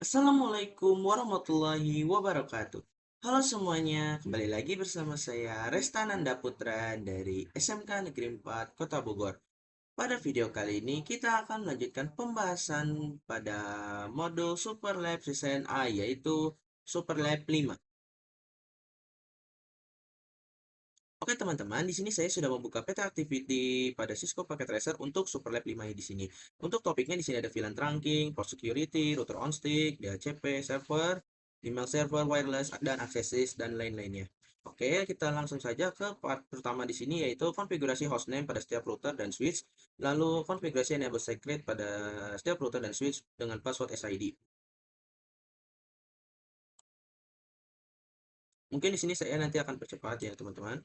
Assalamualaikum warahmatullahi wabarakatuh. Halo semuanya, kembali lagi bersama saya Resta Nanda Putra dari SMK Negeri 4 Kota Bogor. Pada video kali ini kita akan melanjutkan pembahasan pada modul Super Lab Season A yaitu Super Lab 5. Oke teman-teman, di sini saya sudah membuka peta activity pada Cisco Packet Tracer untuk Super Lab 5 di sini. Untuk topiknya di sini ada VLAN trunking, port security, router on stick, DHCP, server, email server, wireless, dan accesses dan lain-lainnya. Oke, kita langsung saja ke part pertama di sini yaitu konfigurasi hostname pada setiap router dan switch, lalu konfigurasi enable secret pada setiap router dan switch dengan password SID. Mungkin di sini saya nanti akan percepat ya teman-teman.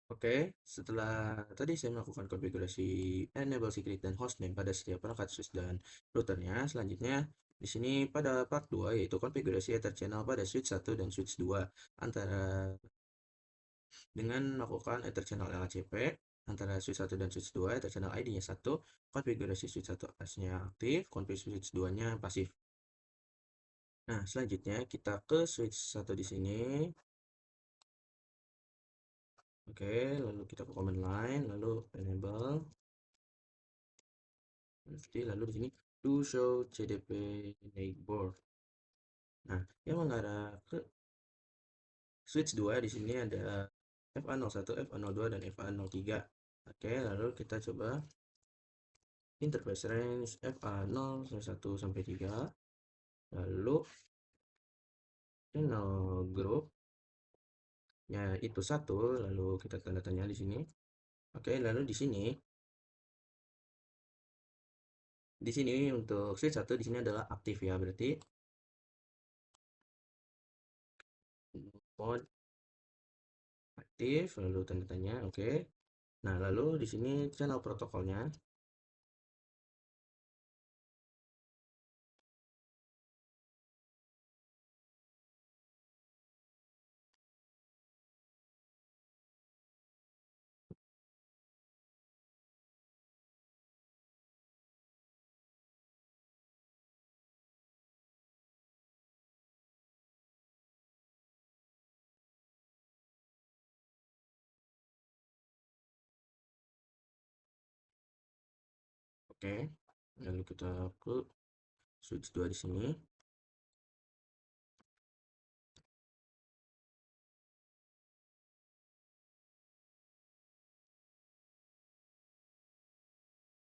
Oke, setelah tadi saya melakukan konfigurasi enable secret dan hostname pada setiap perangkat switch dan routernya, selanjutnya di sini pada part 2 yaitu konfigurasi Ether channel pada switch 1 dan switch 2 antara dengan melakukan Ether channel LHCP antara switch 1 dan switch 2, Ether channel ID-nya 1, konfigurasi switch 1 nya aktif, konfigurasi switch 2-nya pasif. Nah, selanjutnya kita ke switch 1 di sini. Oke, lalu kita ke command line, lalu enable. Lalu di sini do show CDP neighbor. Nah, yang mengarah ke switch 2 di sini ada FA01, FA02 dan FA03. Oke, lalu kita coba interface range FA0 sampai 3. Lalu channel group ya itu satu, lalu kita tanda tanya di sini. Oke, lalu di sini untuk switch 1 di sini adalah aktif ya, berarti mode aktif, lalu tanda tanya. Oke. Nah, lalu di sini channel protokolnya. Oke. Lalu kita ke switch 2 di sini.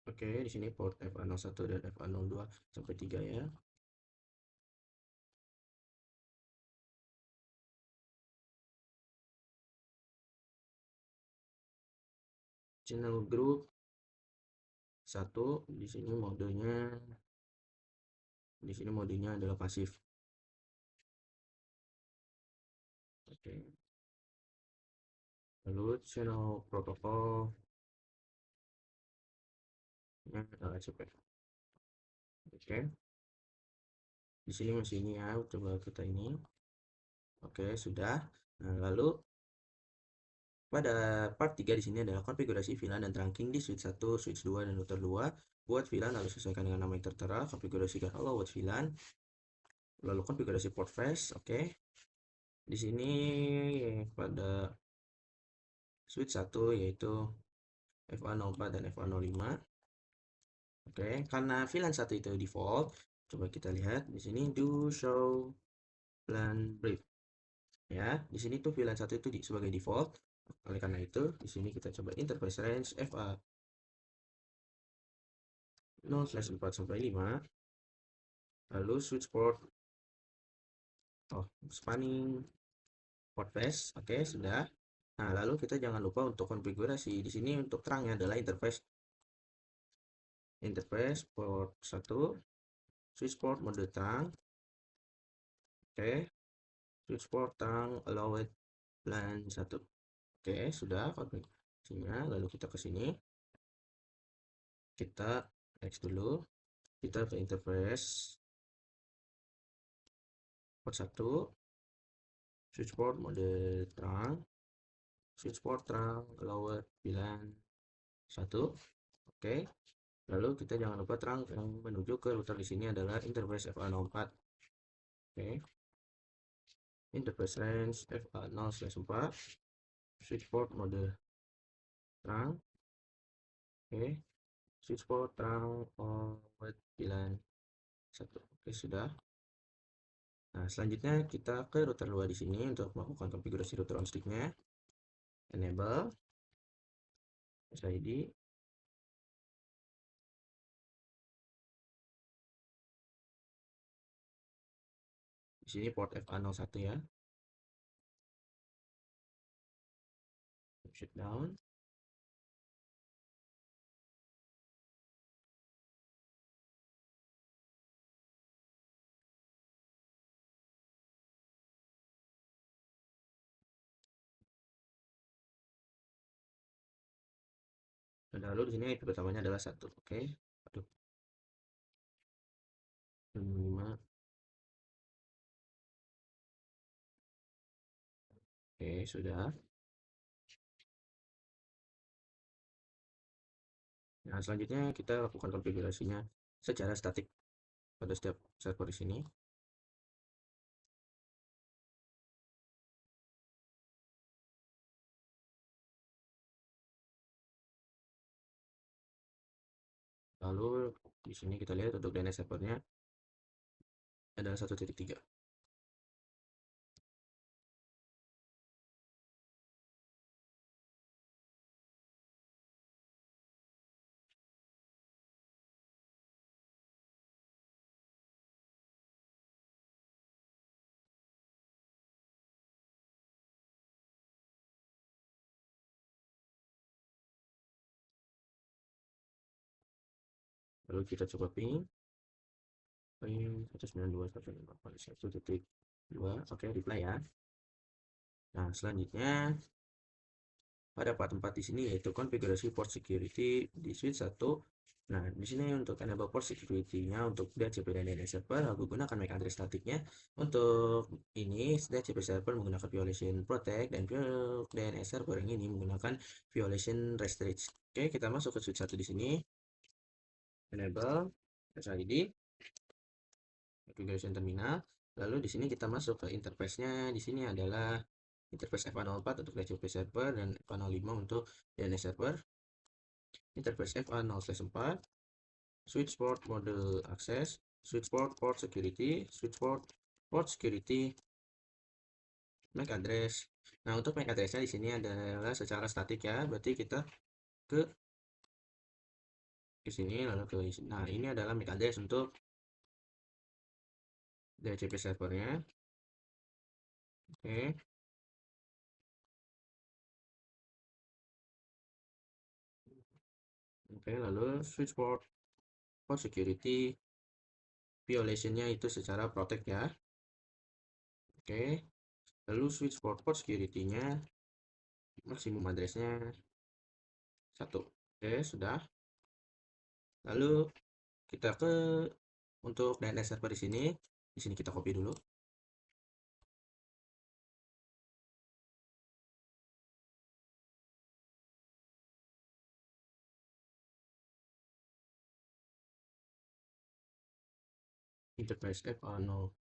Oke, di sini port FA01 dan FA02 sampai 3 ya. Channel group 1 di sini modenya adalah pasif. Oke. Lalu channel protokol adalah ACP. Oke. Di sini masih ini ya, coba kita ini. Oke, sudah. Nah, lalu pada part 3 di sini adalah konfigurasi VLAN dan trunking di switch 1, switch 2 dan router 2. Buat VLAN harus sesuaikan dengan nama yang tertera, konfigurasikan all out VLAN, lalu konfigurasi port flash. Oke. Di sini pada switch 1 yaitu FA04 dan FA05. Oke, karena VLAN 1 itu default, coba kita lihat di sini do show VLAN brief. Ya, di sini tuh VLAN 1 itu sebagai default. Oleh karena itu, di sini kita coba interface range FA 0/4 sampai 5, lalu switch port, spanning port flash. Oke, sudah. Nah, lalu kita jangan lupa untuk konfigurasi. Di sini untuk terangnya adalah interface port 1, switch port mode terang. Oke, switch port terang allowed LAN 1. Oke, sudah konfigurasinya. Lalu kita ke sini. Kita next dulu. Kita ke interface port 1, switch port mode terang, switch port terang allowed VLAN 1. Oke. Lalu kita jangan lupa terang yang menuju ke router di sini adalah interface FA04. Oke. Interface range FA0/4, switch port mode terang. Oke. Switch port terang allowed VLAN 1. Oke, sudah. Nah, selanjutnya kita ke router 2 di sini untuk melakukan konfigurasi router on stick-nya. Enable SID. Di sini port FA01 ya. Shutdown. Dan lalu di sini IP pertamanya adalah 1. Oke. Aduh. 5. Oke, sudah. Nah, selanjutnya kita lakukan konfigurasinya secara statik pada setiap server di sini. Di sini kita lihat untuk DNS servernya adalah 1.3. Lalu kita coba ping 192.168.1.2. Oke, reply ya. Nah, selanjutnya pada part 4 di sini yaitu konfigurasi port security di switch 1. Nah, di sini untuk enable port security-nya untuk DHCP dan DNS server, aku gunakan MAC address statiknya. Untuk ini, DHCP server menggunakan violation protect dan DNS server yang ini menggunakan violation restrict. Oke, kita masuk ke switch 1 di sini. Enable SID configuration terminal. Lalu di sini kita masuk ke interface-nya. Di sini adalah interface FA04 untuk DHCP server dan FA05 untuk DNS server. Interface FA0/4, switch port model access, switch port port security, switch port port security, MAC address. Nah, untuk MAC address-nya di sini adalah secara statik ya, berarti kita ke sini lalu ke sini. Nah, ini adalah MAC address untuk DHCP servernya. Oke. Oke, lalu switch port port security violation-nya itu secara protect ya. Oke. Lalu switch port port security-nya maksimum address-nya 1. Oke, sudah. Lalu kita ke untuk DNS server di sini. Di sini kita copy dulu. Interface FA0.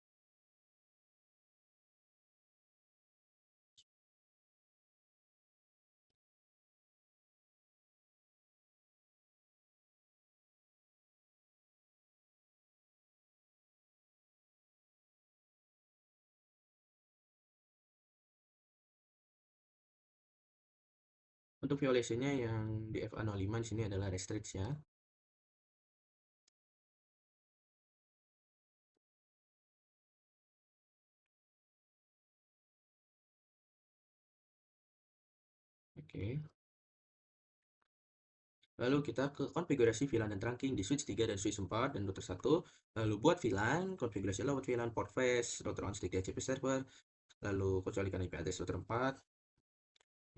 Untuk violation-nya yang di FA05 di sini adalah restrict ya. Oke. Lalu kita ke konfigurasi VLAN dan trunking di switch 3 dan switch 4 dan router 1. Lalu buat VLAN, konfigurasi buat VLAN port face, router on stick DHCP server, lalu kecualikan IP address router 4.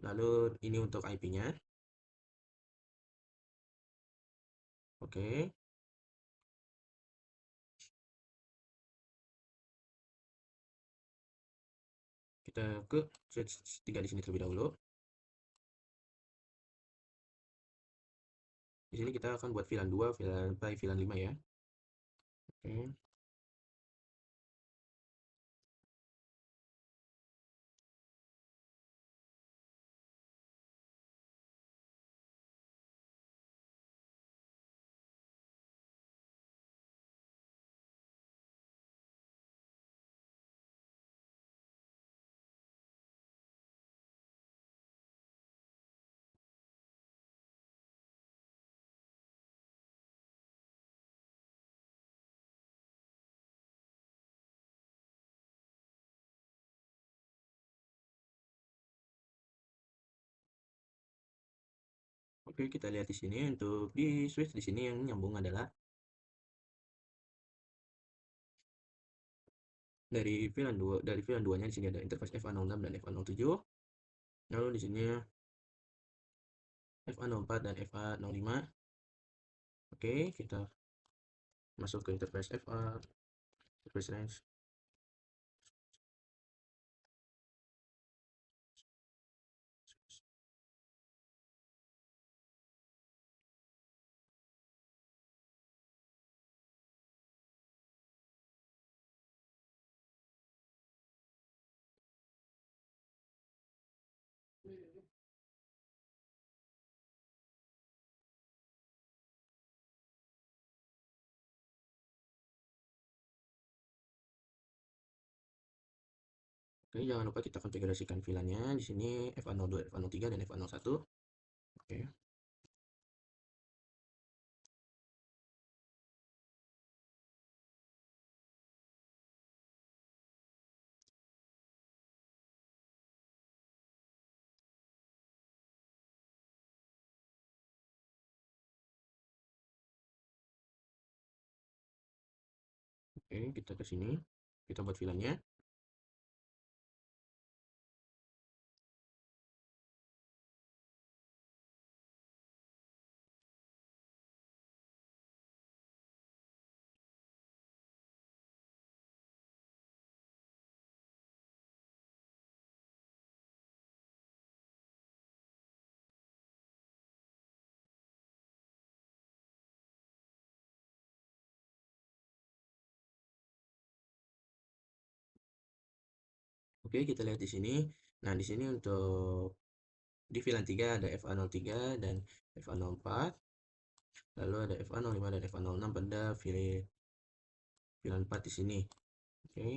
Lalu ini untuk IP-nya. Oke. Kita ke switch 3 di sini terlebih dahulu. Di sini kita akan buat VLAN 2, VLAN by VLAN 5 ya. Oke. Oke, kita lihat di sini untuk di switch di sini yang nyambung adalah dari VLAN 2, dari VLAN 2-nya di sini ada interface FA06 dan FA07. Lalu di sini FA04 dan FA05. Oke, kita masuk ke interface FA, interface range. Oke, jangan lupa kita konfigurasikan VLAN-nya. Di sini FA02, FA03, dan FA01. Oke, oke, kita ke sini. Kita buat VLAN-nya. Oke, kita lihat di sini. Nah, di sini untuk di VLAN 3 ada FA03 dan FA04. Lalu ada FA05 dan FA06 pada VLAN 4 di sini. Oke,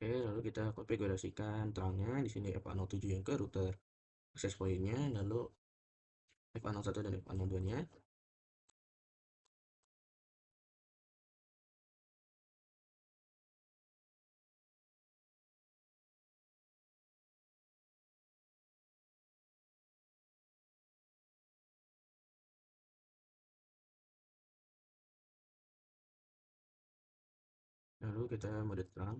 oke, lalu kita konfigurasikan terangnya. Di sini FA07 yang ke router access point-nya, lalu FA01 dan FA02-nya. Lalu kita mode terang.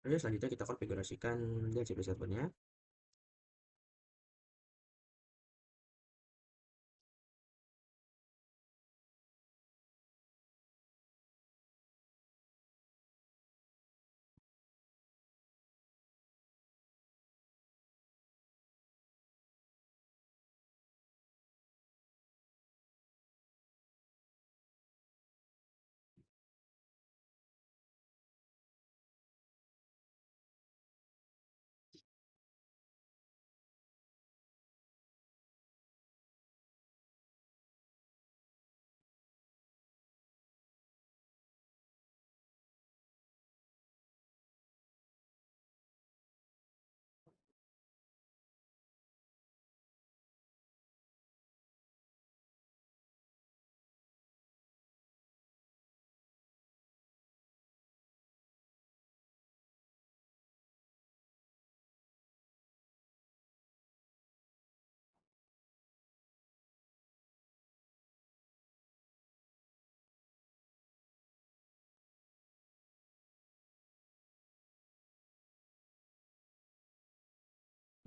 Oke, selanjutnya kita konfigurasikan DHCP servernya.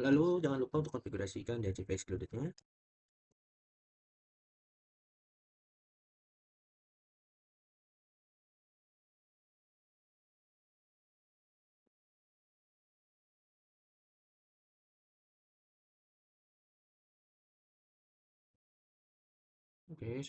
Lalu jangan lupa untuk konfigurasikan DHCP excluded-nya. Oke,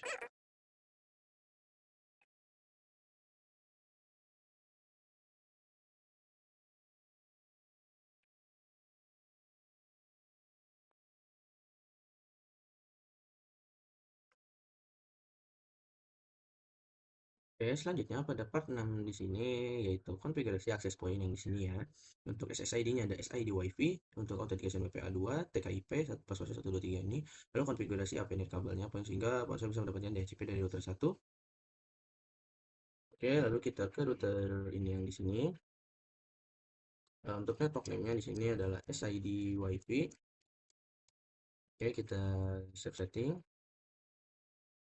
Oke, selanjutnya pada part 6 di sini yaitu konfigurasi access point yang di sini ya. Untuk SSID-nya ada SID WiFi, untuk authentication WPA2, TKIP, password 123 ini, lalu konfigurasi APNet kabelnya apa sehingga ponsel bisa mendapatkan DHCP dari router 1. Oke, lalu kita ke router ini yang di sini. Untuk network name-nya di sini adalah SID WiFi. Oke, kita save setting.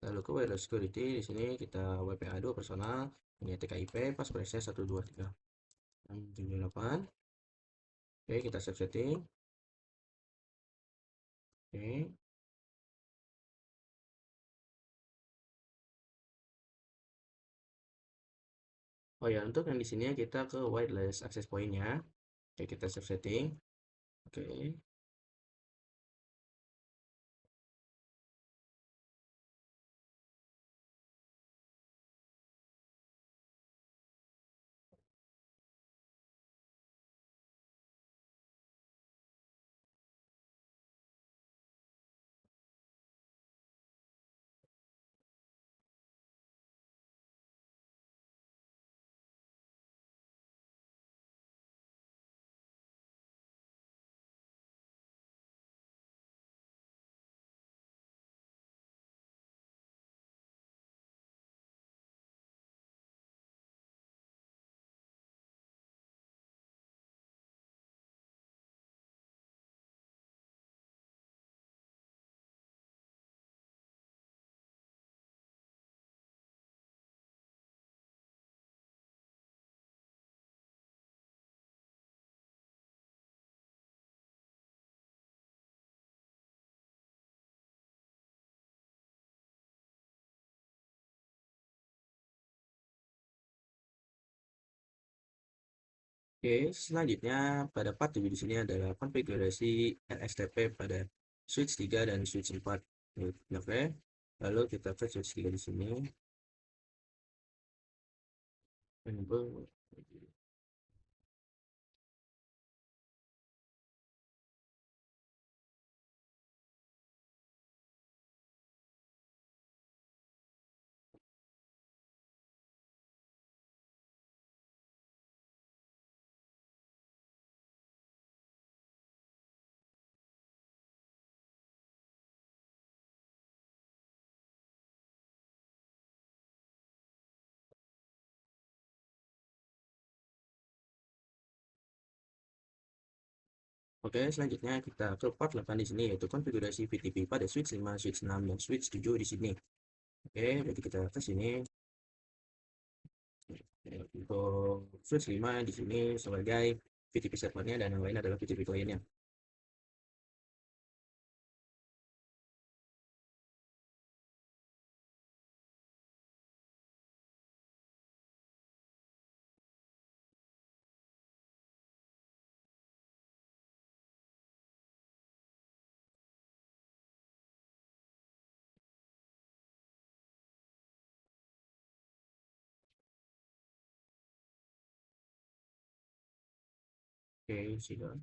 Lalu ke wireless security di sini kita WPA2 personal, ini TKIP, passwordnya 123.678. Oke, kita save setting. Oke. Oh ya, untuk yang di sini kita ke wireless access point-nya. Oke, kita save setting. Oke. Oke, selanjutnya pada part 7 di sini adalah konfigurasi RSTP pada switch 3 dan switch 4. Oke. Lalu kita ke switch 3 di sini. Enable. Oke, selanjutnya kita ke part 8 di sini yaitu konfigurasi VTP pada switch 5, switch 6 dan switch 7 di sini. Oke, jadi kita ke sini. Untuk switch 5 di sini sebagai VTP servernya dan yang lain adalah VTP kliennya. Oke, sudah.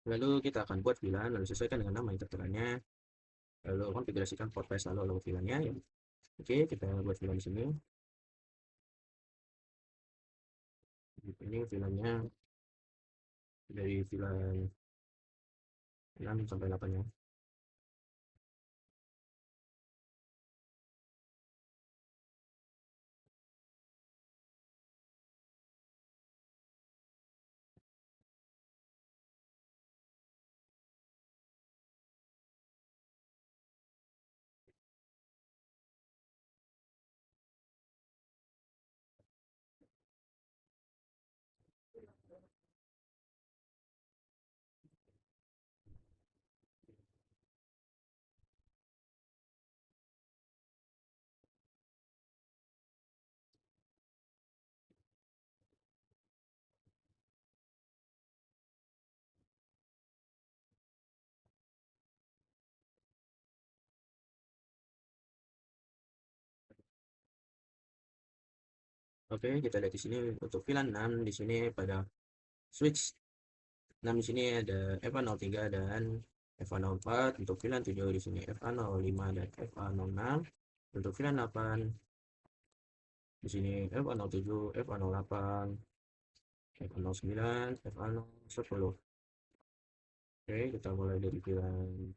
Lalu kita akan buat VLAN, lalu sesuaikan dengan nama interterannya, lalu konfigurasikan port path lalu logo VLAN-nya ya. Oke, kita buat VLAN di sini. Ini VLAN-nya dari VLAN 6 sampai 8 ya. Oke, kita lihat di sini untuk VLAN 6 di sini pada switch 6 di sini ada FA03 dan FA04, untuk VLAN 7 di sini FA05 dan FA06, untuk VLAN 8 di sini FA07, FA08, FA09, FA10. Oke, kita mulai dari VLAN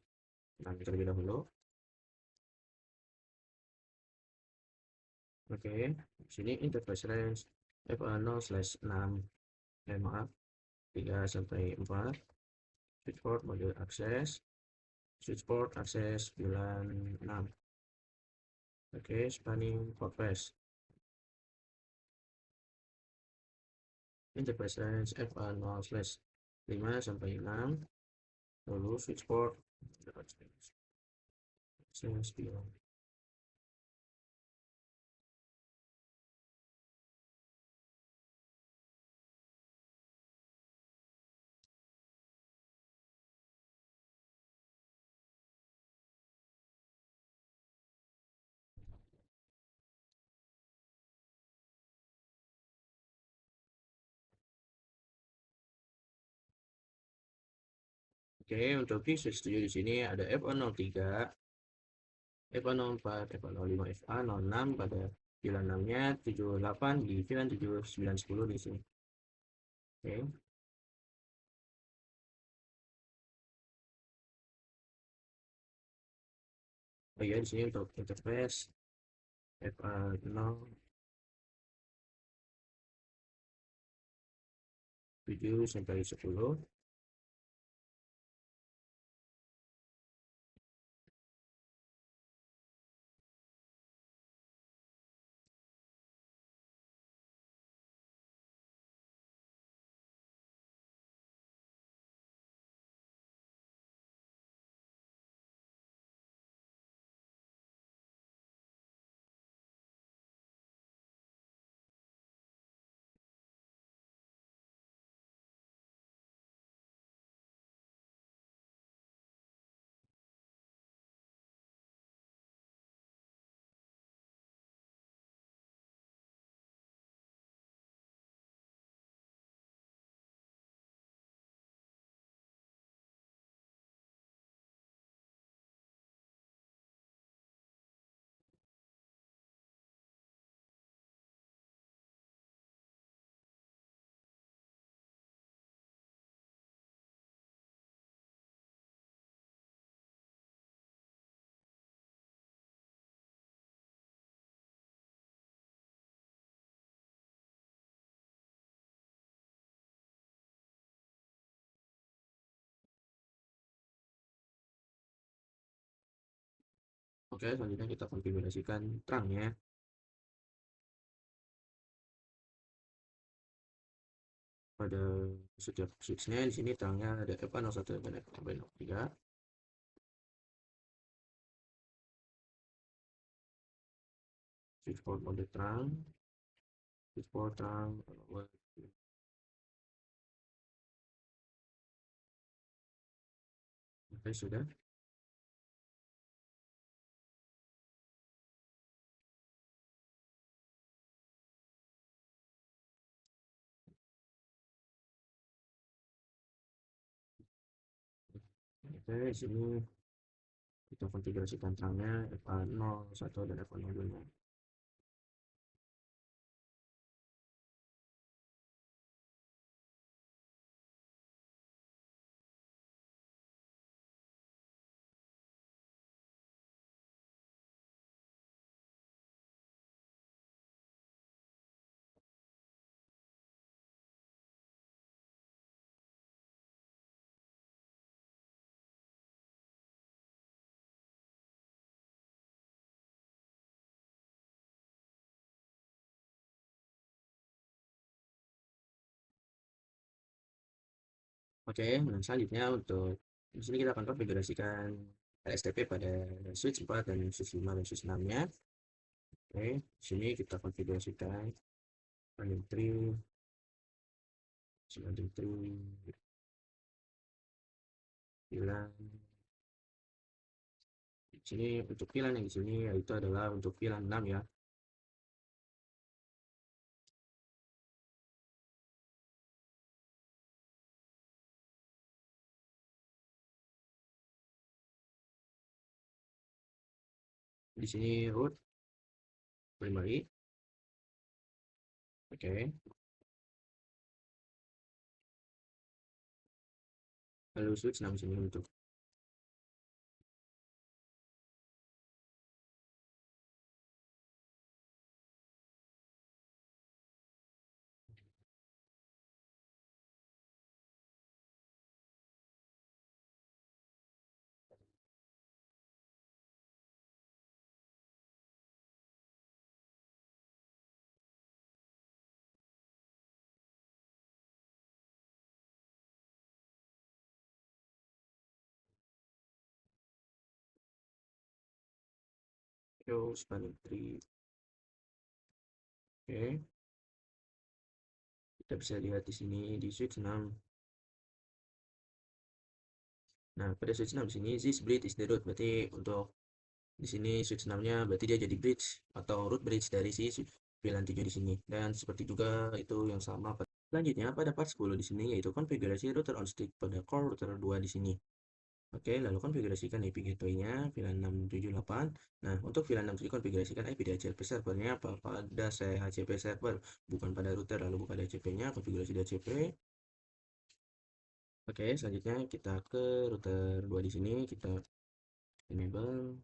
6 terlebih dahulu. Oke, di sini interface range FA0/6, maaf, 3 sampai 4, switchboard module akses, switchboard akses VLAN 6. Oke, spanning port path. Interface range FA0/5 sampai 6, lalu switchboard akses VLAN. Oke, untuk key switch 7 di sini ada FA03, FA04, FA05, FA06 pada VLAN 6-nya, 78 di VLAN 7, 9, 10 di sini. Oke. Oh iya, di sini untuk interface FA0, 7 sampai 10. Oke, selanjutnya kita konfigurasikan terangnya. Pada setiap switchnya di sini terangnya ada FA01 dan FA03. Switchboard mode terang, switchboard terang. Oke, sudah. Oke, di sini kita konfigurasikan terangnya FA01 dan FA02. Oke, nah selanjutnya untuk di sini kita akan konfigurasikan LSTP pada switch 4 dan switch 5 dan switch 6-nya. Oke, di sini kita konfigurasikan running tree, running tree, VLAN. Di sini untuk VLAN yang di sini yaitu adalah untuk VLAN 6 ya. Di sini root primary. Oke, lalu switch 6 sini untuk spanning tree. Oke, kita bisa lihat di sini di switch 6. Nah, pada switch 6 di sini this bridge is the root. Berarti untuk di sini switch 6-nya berarti dia jadi bridge atau root bridge dari si VLAN 7 di sini. Dan seperti juga itu yang sama selanjutnya pada part 10 di sini yaitu konfigurasi router on stick pada core router 2 di sini. Oke, lalu konfigurasikan IP gateway-nya VLAN 678. Nah, untuk VLAN 6 konfigurasikan IP DHCP servernya pada CHCP server, bukan pada router, lalu buka DHCP-nya, konfigurasi DHCP. Oke, selanjutnya kita ke router 2 di sini, kita enable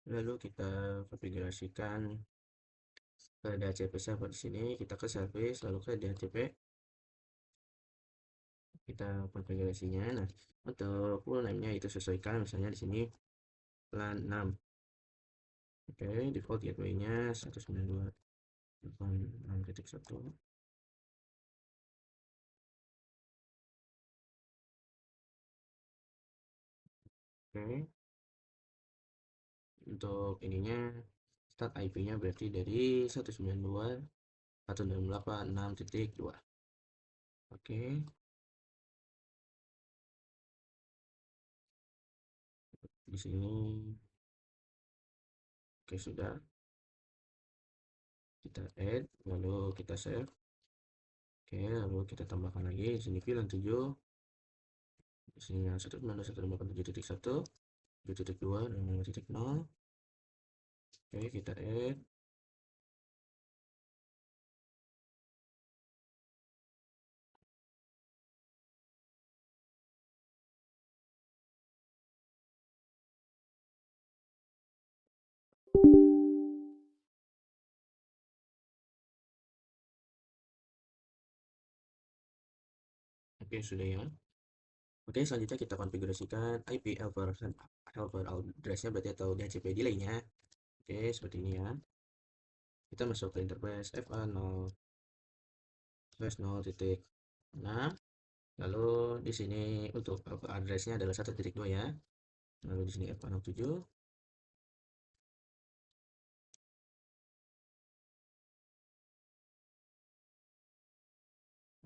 lalu kita konfigurasikan ke DHCP server di sini, kita ke service, lalu ke DHCP, kita konfigurasinya. Nah, untuk full name-nya itu sesuaikan, misalnya di sini LAN 6. Oke, default gateway-nya 192.6.1. Oke, untuk ininya start IP-nya berarti dari 192.168.6.2. Oke, di sini oke sudah kita add, lalu kita save. Oke, lalu kita tambahkan lagi di sini VLAN 7. Di sini yang 192.168.7.1, 7.2 dan 5.0. Oke, kita add. Oke, sudah ya. Oke, selanjutnya kita konfigurasikan IP helper address-nya berarti atau DHCP delay-nya. Oke, seperti ini ya. Kita masuk ke interface FA0 slash 0 titik 6. Lalu di sini untuk address-nya adalah 1.2 ya. Lalu di sini FA67.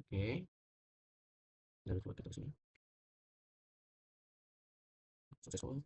Oke, lalu coba kita sini. Successful.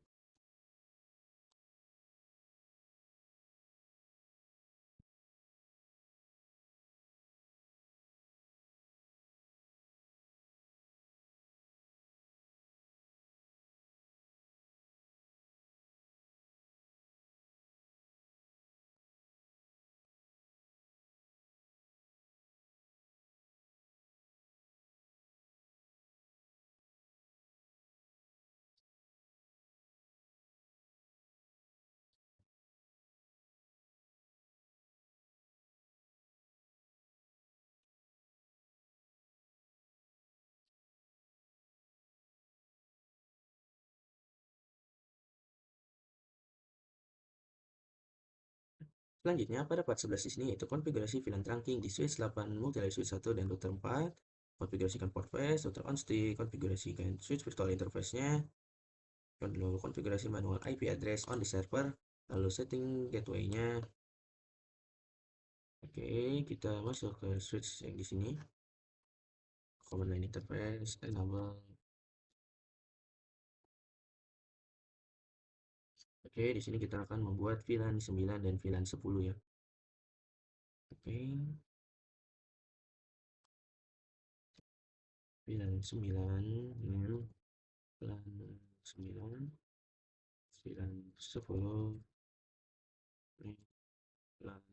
Selanjutnya, pada part 11 di sini yaitu konfigurasi VLAN trunking di switch 8 multi switch 1 dan router 4. Konfigurasikan port face, router on stick, konfigurasikan switch virtual interface-nya, lalu konfigurasi manual IP address on the server, lalu setting gateway-nya. Oke, kita masuk ke switch yang di sini. Command line interface, enable. Oke, di sini kita akan membuat VLAN 9 dan VLAN 10 ya. Oke, VLAN 9, VLAN 9, VLAN 10, VLAN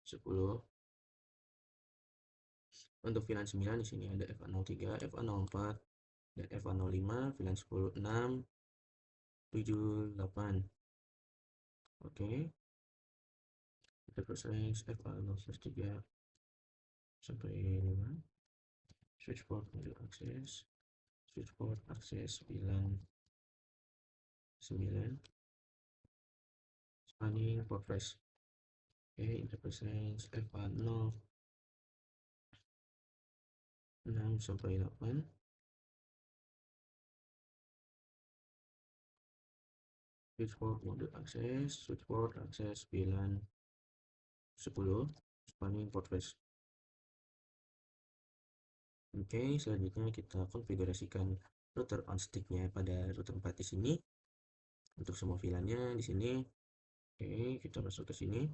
10. Untuk VLAN 9 di sini ada FA03, FA04, dan FA05, VLAN 10, 6, 7, 8. Oke, kita proses FA0/3 sampai 5. Switchboard model akses, switchboard akses VLAN 9, spanning port face. Oke, interface FA0 6 sampai 8. Switchboard mode akses, switchboard akses VLAN 10, spanning port face. Oke, selanjutnya kita konfigurasikan router on stick-nya pada router 4 di sini. Untuk semua VLAN-nya di sini. Oke, kita masuk ke sini.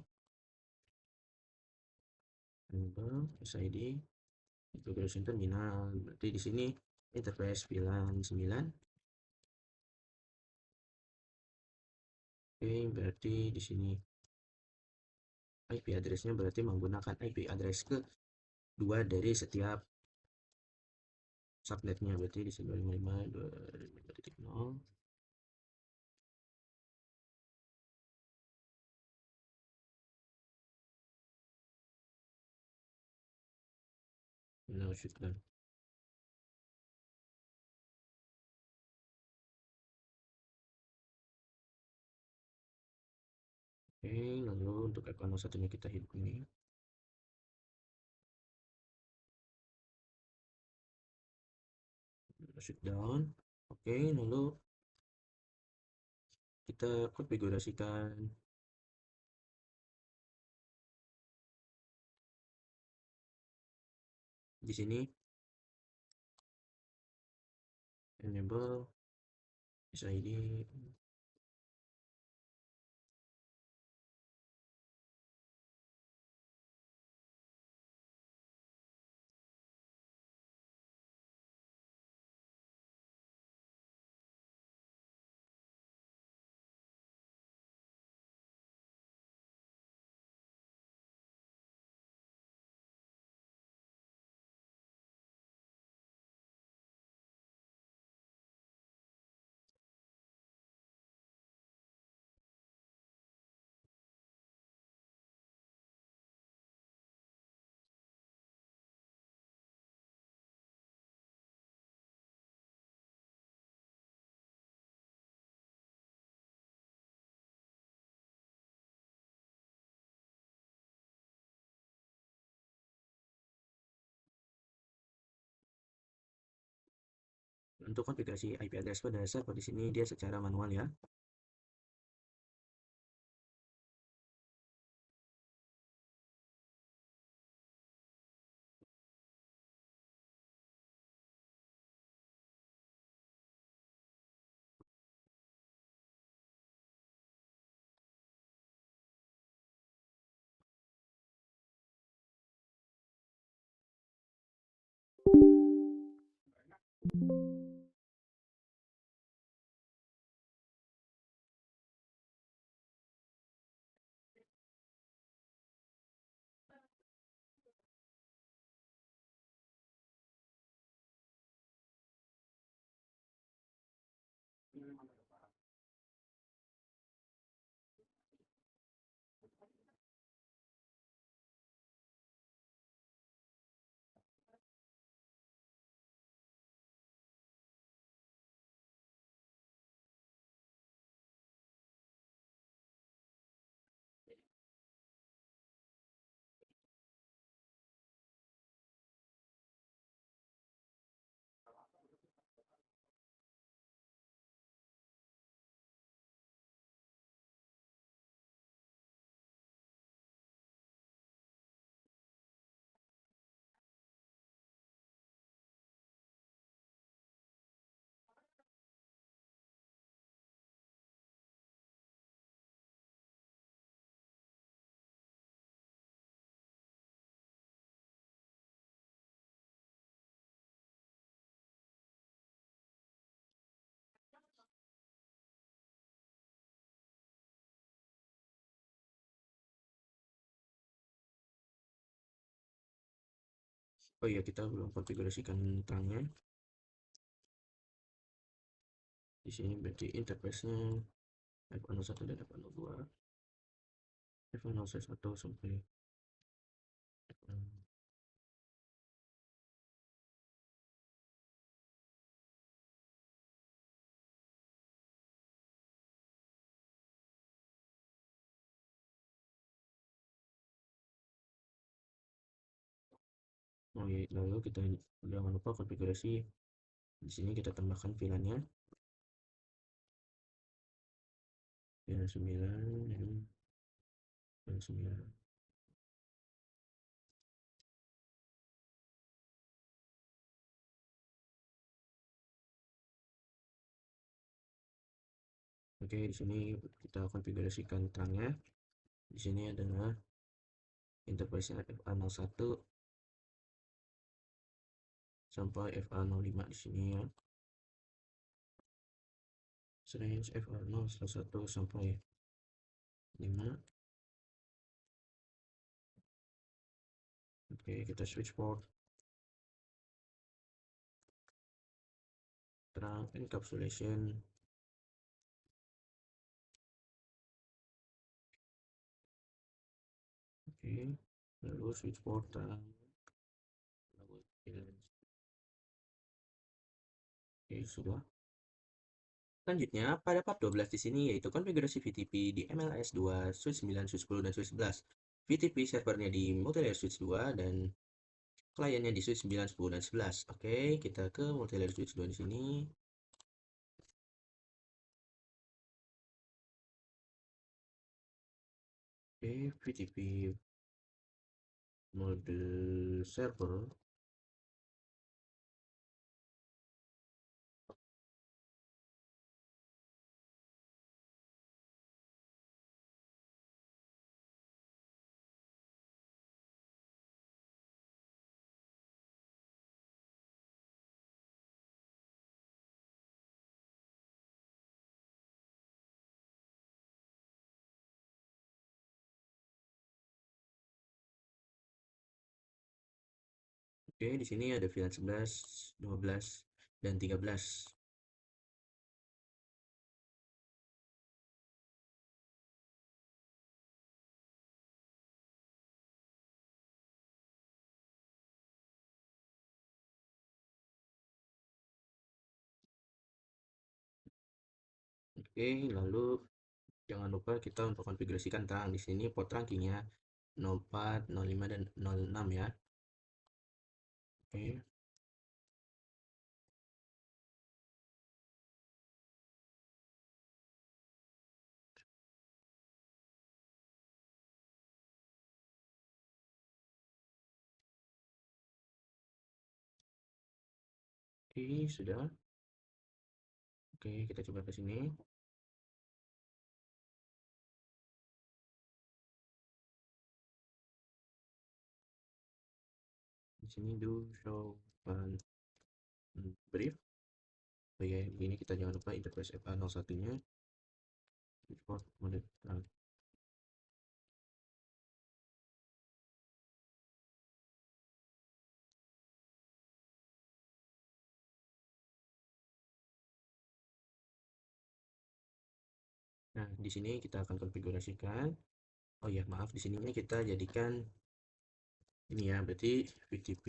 Enable SID configuration terminal. Berarti di sini interface VLAN 9. Oke, berarti di sini IP address-nya berarti menggunakan IP address ke dua dari setiap subnetnya, berarti di sini 255.255.0. Now shutdown. Oke, lalu untuk ekon satunya kita hidup ini. Shutdown. Oke, lalu kita konfigurasikan di sini enable SID. Untuk konfigurasi IP address pada server di sini dia secara manual ya. Oh iya, kita belum konfigurasikan terangnya. Di sini berarti interface-nya F101 dan F102. F101 sampai F1. Oh iya, lalu kita jangan lupa konfigurasi. Di sini kita tambahkan VLAN-nya. VLAN 9 dan VLAN 9. Oke, di sini kita konfigurasikan terangnya. Di sini adalah interface-nya FA01 sampai FA05 di sini ya. Range FA01 sampai 5. Oke, kita switch port terang encapsulation. Oke, lalu switch port terang. Oke, sudah. Selanjutnya, pada part 12 di sini yaitu konfigurasi VTP di MLS 2, switch 9, switch 10, dan switch 11. VTP servernya di multilayer switch 2 dan kliennya di switch 9, 10, dan 11. Oke, kita ke multilayer switch 2 di sini. Oke, VTP mode server. Oke, di sini ada VLAN 11, 12, dan 13. Oke, lalu jangan lupa kita untuk konfigurasikan terang. Di sini port rankingnya 04, 05, dan 06 ya. Oke. Oke, sudah. Oke, kita coba ke sini. Di sini do show brief. Oh ya, ini kita jangan lupa interface FA01-nya. Report mode. Nah, di sini kita akan konfigurasikan. Oh ya, maaf, di sininya kita jadikan ini ya, berarti VTP.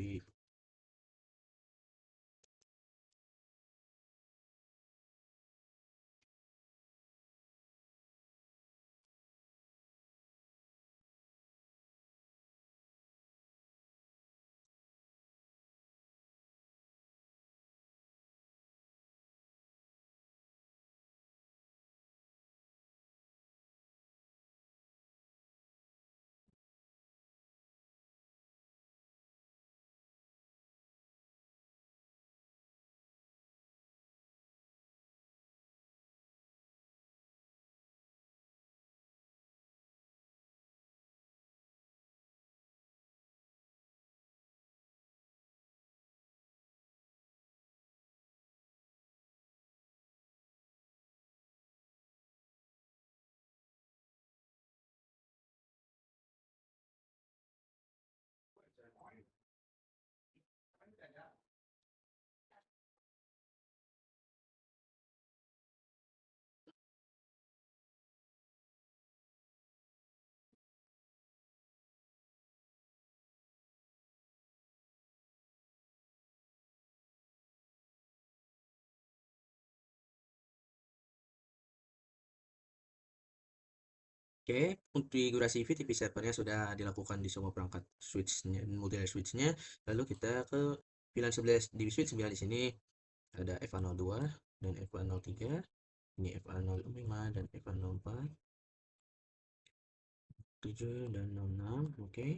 Oke, konfigurasi VTP servernya sudah dilakukan di semua perangkat switch-nya, multi switch-nya. Lalu kita ke VLAN 11 di switch 9 di sini ada FA02 dan FA03. Ini FA05 dan FA04, 7 dan 06. Oke.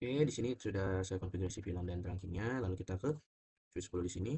Oke, di sini sudah saya konfigurasi VLAN dan rankingnya. Lalu kita ke switch 10 di sini.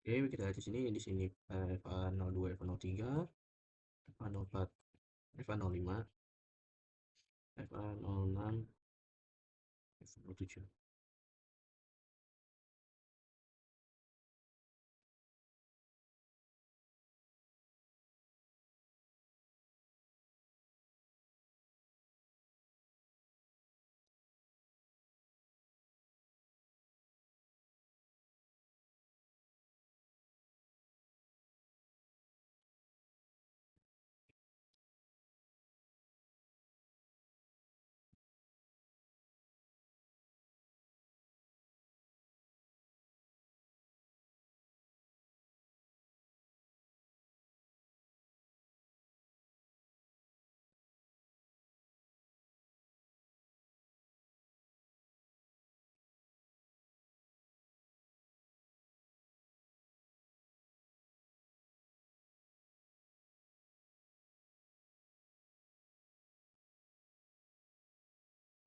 Oke, kita lihat di sini FA02, FA03, FA04, FA05, FA06, FA07.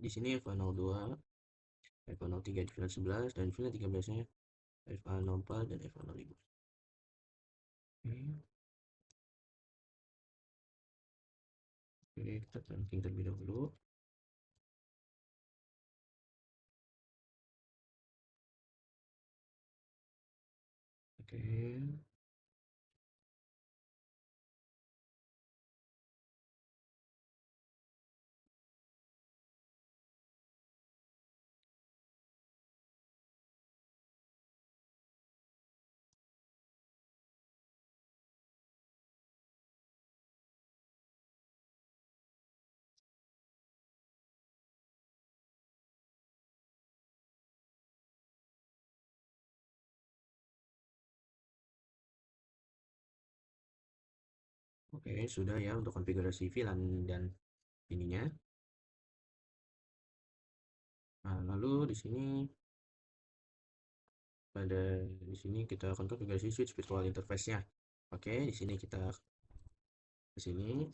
Di sini FA02, FA03 di VLAN 11, dan di VLAN 13-nya FA04 dan FA05. Oke, oke, kita tracking terlebih dahulu. Oke, oke, sudah ya untuk konfigurasi VLAN dan ininya. Nah, lalu di sini kita akan konfigurasi switch virtual interface-nya. Oke, di sini kita ke sini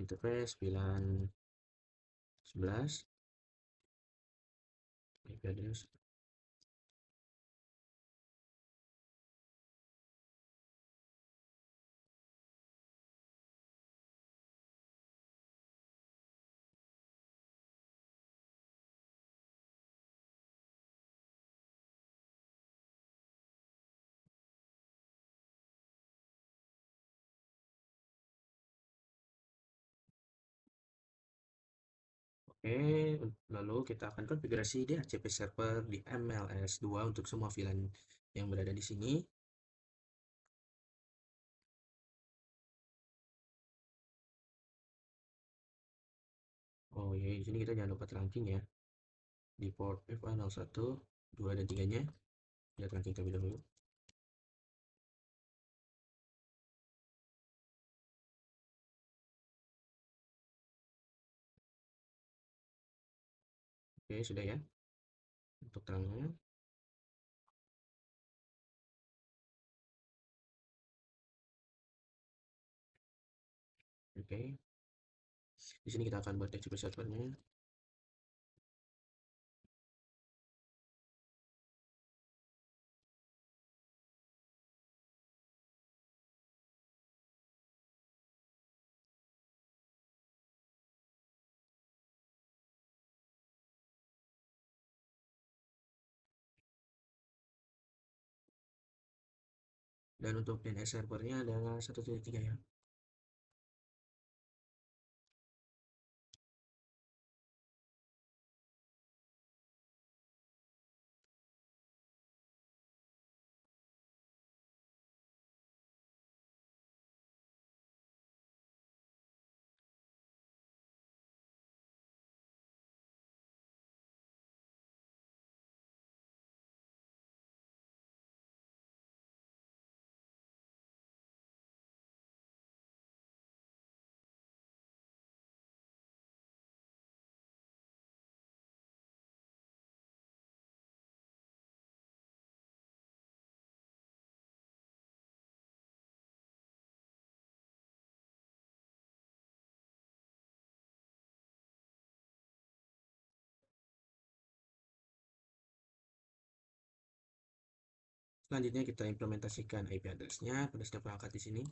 interface VLAN 11 IP address. Oke, lalu kita akan konfigurasi DHCP server di MLS2 untuk semua VLAN yang berada di sini. Oh ya, di sini kita jangan lupa trunking ya. Di port FA01, 2 dan 3-nya. Kita trunking terlebih dahulu. Oke, sudah ya. Untuk terangnya. Oke. Di sini kita akan buat DHCP servernya. Dan untuk DNS servernya adalah 1.3 ya. Selanjutnya kita implementasikan IP address-nya pada setiap perangkat di sini.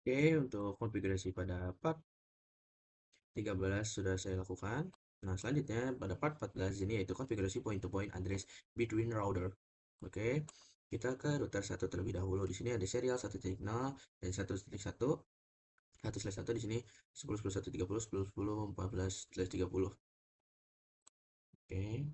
Oke, untuk konfigurasi pada part 13 sudah saya lakukan. Nah, selanjutnya pada part 14 ini yaitu konfigurasi point-to-point address between router. Oke, kita ke router 1 terlebih dahulu. Di sini ada serial 1.0 dan 1.1. 1/1 di sini 10.10.1.30 10.10 14/30. Oke.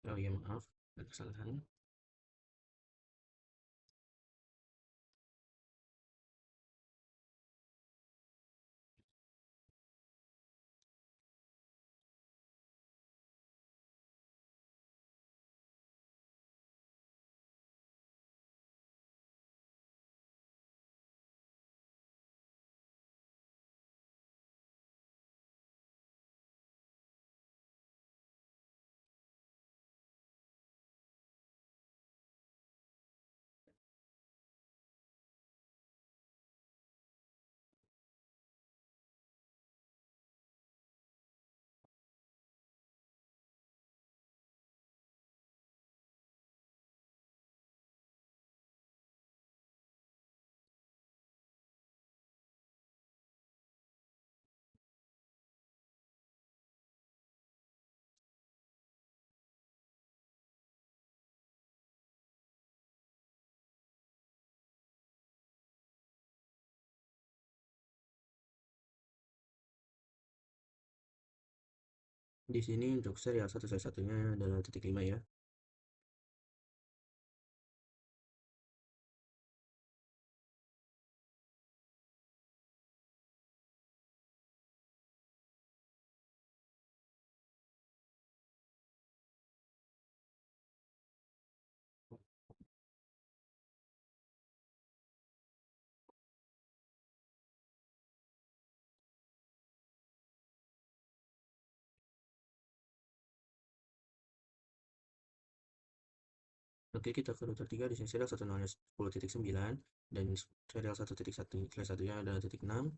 Oh iya, maaf, ada kesalahan. Di sini untuk serial satu satunya adalah titik 5 ya. Oke, kita ke router 3 di sini serial 10.9 dan serial 1.1/1 nya adalah titik 6.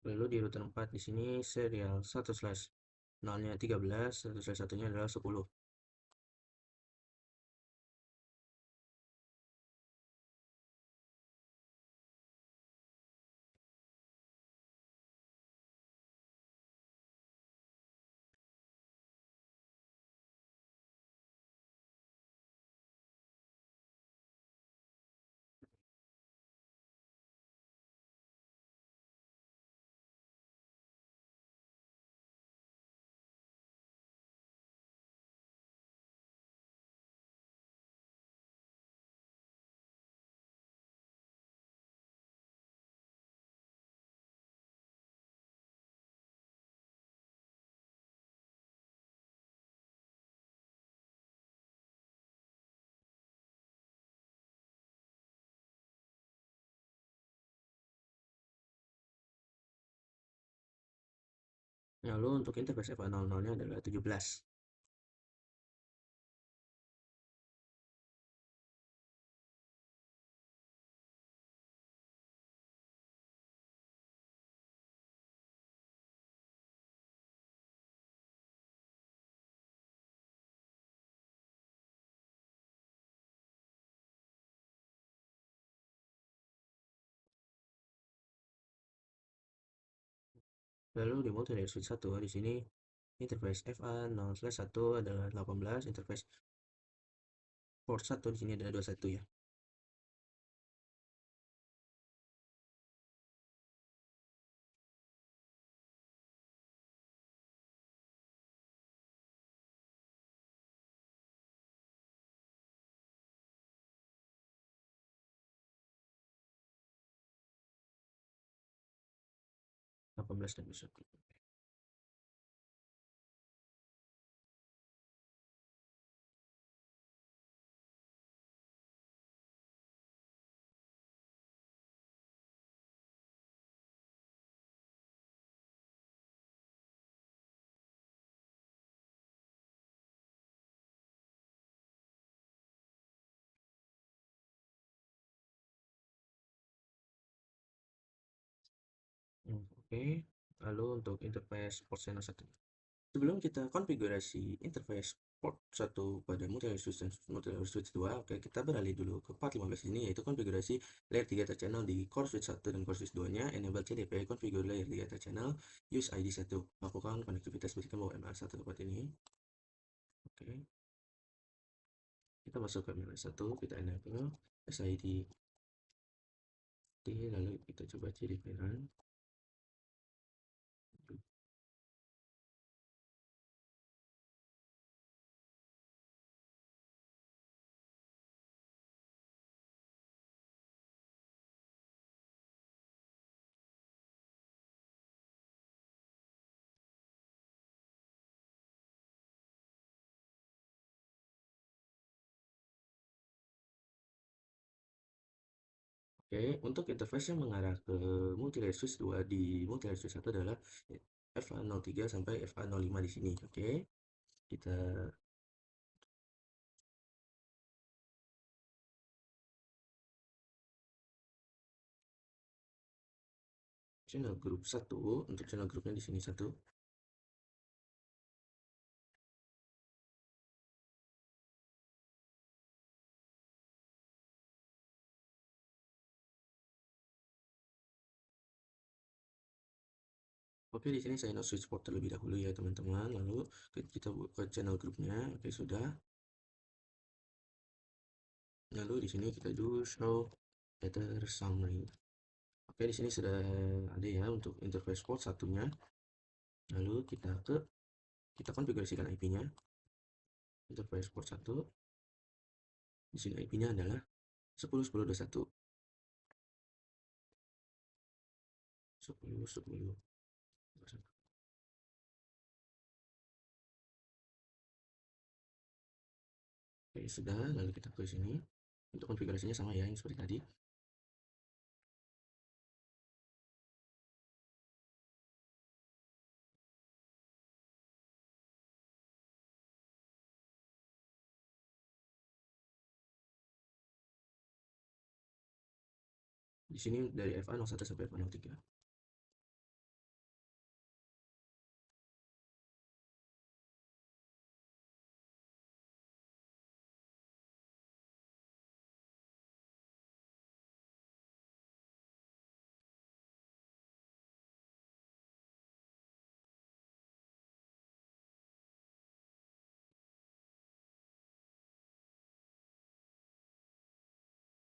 Lalu di router 4 di sini serial 1/0-nya 13, 1/1-nya adalah 10. Lalu untuk interface FA00-nya adalah 17. Lalu di multi layer switch 1 di sini interface FA0/1 adalah 18, interface port 1 di sini adalah 21 ya. 18 dan 21. Oke, lalu untuk interface port channel 1. Sebelum kita konfigurasi interface port 1 pada multi-layer switch 2, oke, kita beralih dulu ke part 15 ini, yaitu konfigurasi layer 3 data channel di core switch 1 dan core switch 2-nya. Enable CDP configure layer 3 data channel, use ID 1. Lakukan konektivitas berikan bahwa ML1 tempat ini. Oke, kita masuk ke ML1, kita enable SID T, lalu kita coba CDP run. Oke, untuk interface yang mengarah ke multi-layer switch 2 di multi-layer switch 1 adalah FA03 sampai FA05 di sini. Oke, kita channel group 1, untuk channel grupnya di sini 1. Oke, di sini saya no switch port terlebih dahulu ya teman-teman. Lalu kita buka channel grupnya. Oke, sudah. Lalu di sini kita do show header summary. Oke, di sini sudah ada ya untuk interface port satunya. Lalu kita konfigurasikan IP-nya. Interface port 1. Di sini IP-nya adalah 10.10.21. 10.10. Oke, sudah. Lalu kita ke sini. Untuk konfigurasinya sama ya, yang seperti tadi. Di sini dari FA01 sampai FA03.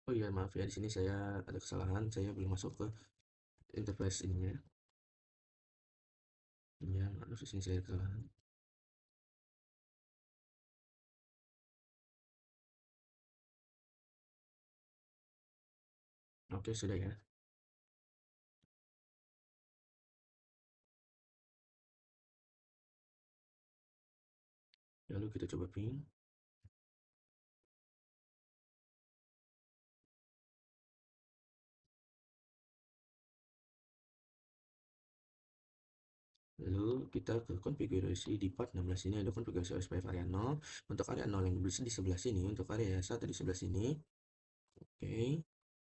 Oh iya, maaf ya, di sini saya ada kesalahan. Saya belum masuk ke interface ininya. Ya, maaf, di sini saya ada kesalahan. Oke, sudah ya. Lalu kita coba ping. Lalu kita ke konfigurasi di part 16 ini ada konfigurasi OSPF area 0. Untuk area 0 yang di sebelah sini, untuk area 1 di sebelah sini. Oke.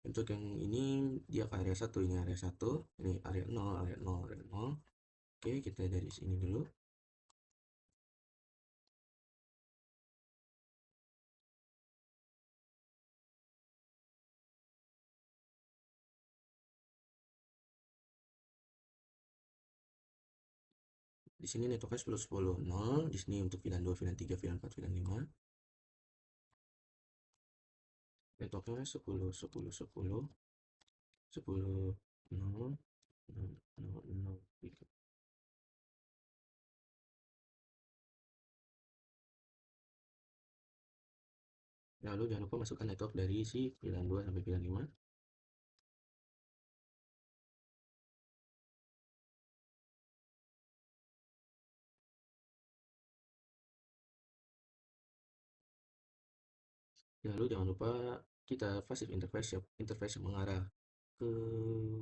Untuk yang ini dia ke area 1, ini area 1, ini area 0, area 0, area 0. Oke, kita dari sini dulu. Di sini networknya 10 10 0, di sini untuk VLAN 2, VLAN 3, VLAN 4, VLAN 5. Networknya 10 10 10 10 0 0 0 0 3. Lalu jangan lupa masukkan network dari si VLAN 2 sampai VLAN 5. Lalu jangan lupa kita passive interface ya, interface yang mengarah ke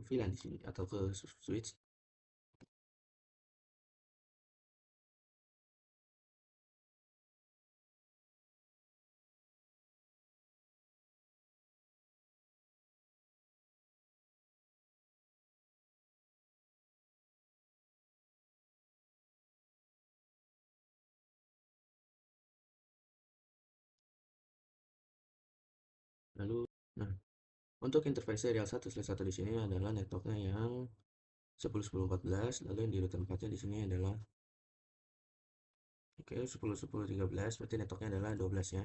VLAN di sini atau ke switch. Lalu, nah, untuk interface serial 1/1 di sini adalah networknya yang 10.10.14, lalu yang di router 4-nya di sini adalah oke 10.10.13, berarti networknya adalah 12 ya.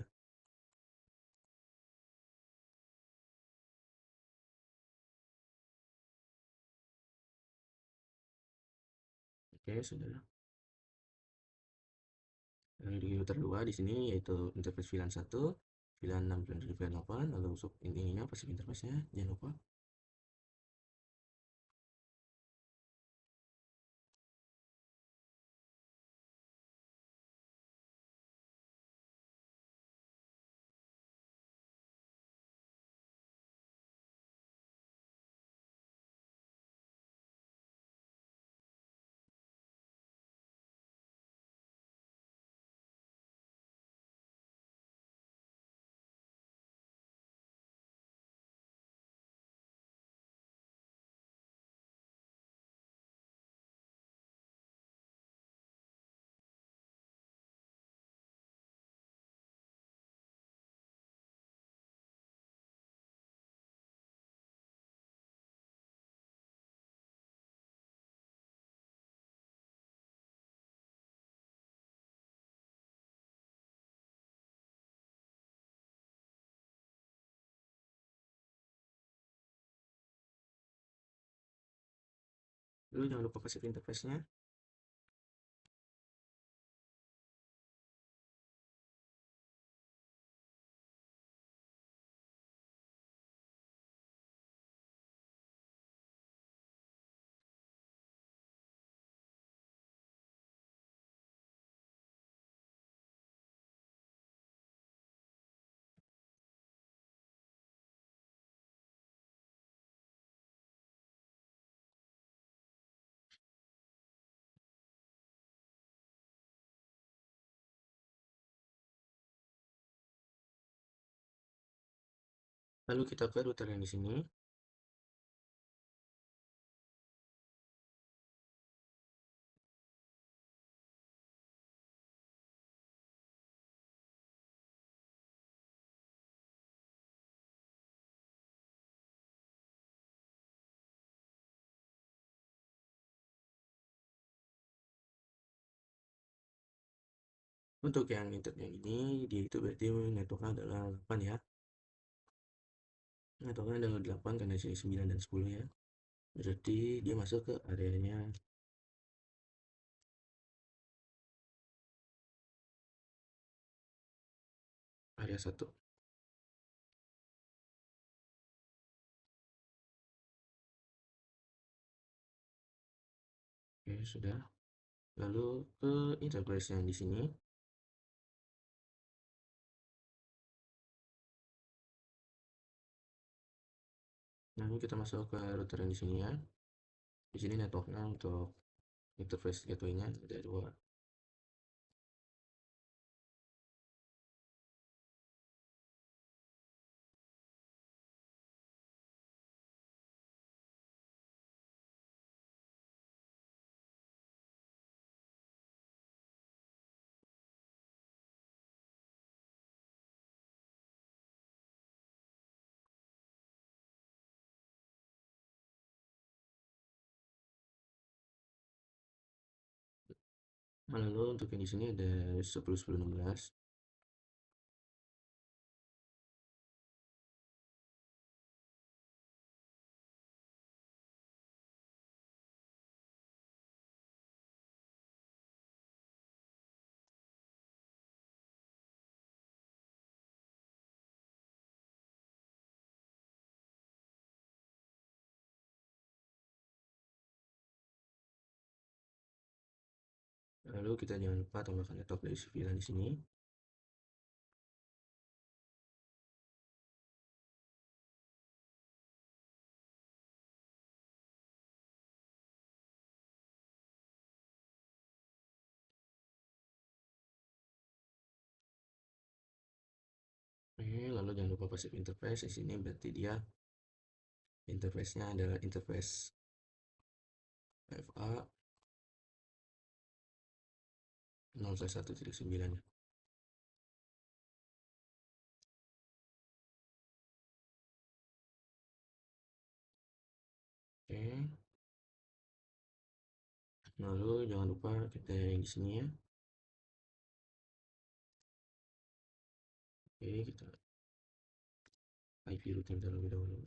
Oke, sudah. Lalu di router 2 di sini yaitu interface VLAN 1, VLAN 6 dan VLAN 8, lalu untuk ininya passive interface-nya jangan lupa. Lalu jangan lupa passive interface-nya. Lalu kita ke router yang di sini. Untuk yang internet yang ini, dia itu berarti networknya adalah 8 ya. Networknya adalah 8 karena sini 9 dan 10 ya. Berarti dia masuk ke areanya area 1. Oke, sudah. Lalu ke interface yang di sini. Lalu kita masuk ke router yang di sini ya. Di sini networknya untuk interface gateway-nya ada dua. Lalu untuk yang di sini ada 10.10.16. Lalu kita jangan lupa tambahkan network dari VLAN di sini. Lalu jangan lupa passive interface. Di sini berarti dia interface-nya adalah interface FA 0/1.9 ya. Oke, lalu jangan lupa kita yang di sini ya. Oke, kita IP routing terlebih dahulu.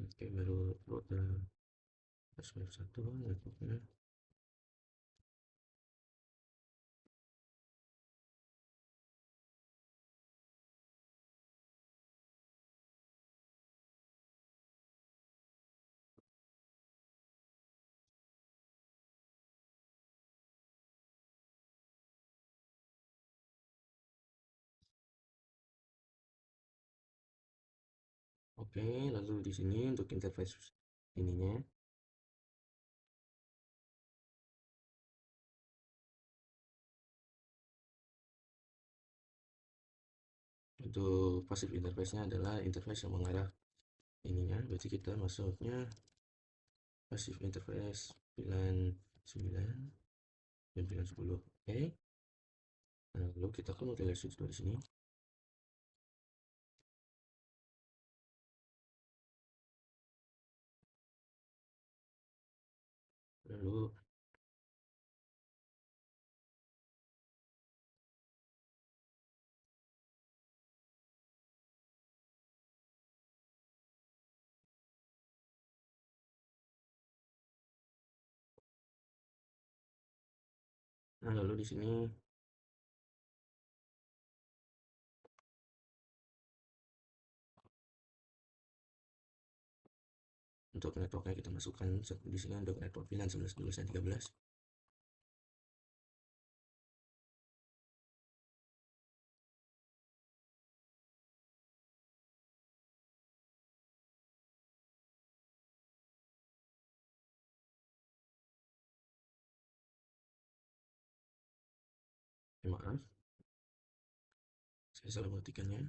Oke, baru router S1 networknya. Oke, lalu di sini untuk interface ininya, untuk passive interface-nya adalah interface yang mengarah ininya, berarti kita masuknya passive interface VLAN 9 dan VLAN 10. Oke, nah, lalu kita kan multi switch di sini. Lalu di sini untuk networknya kita masukkan di sini untuk network VLAN 11, 12, dan 13. Maaf, saya salah mengetikkannya.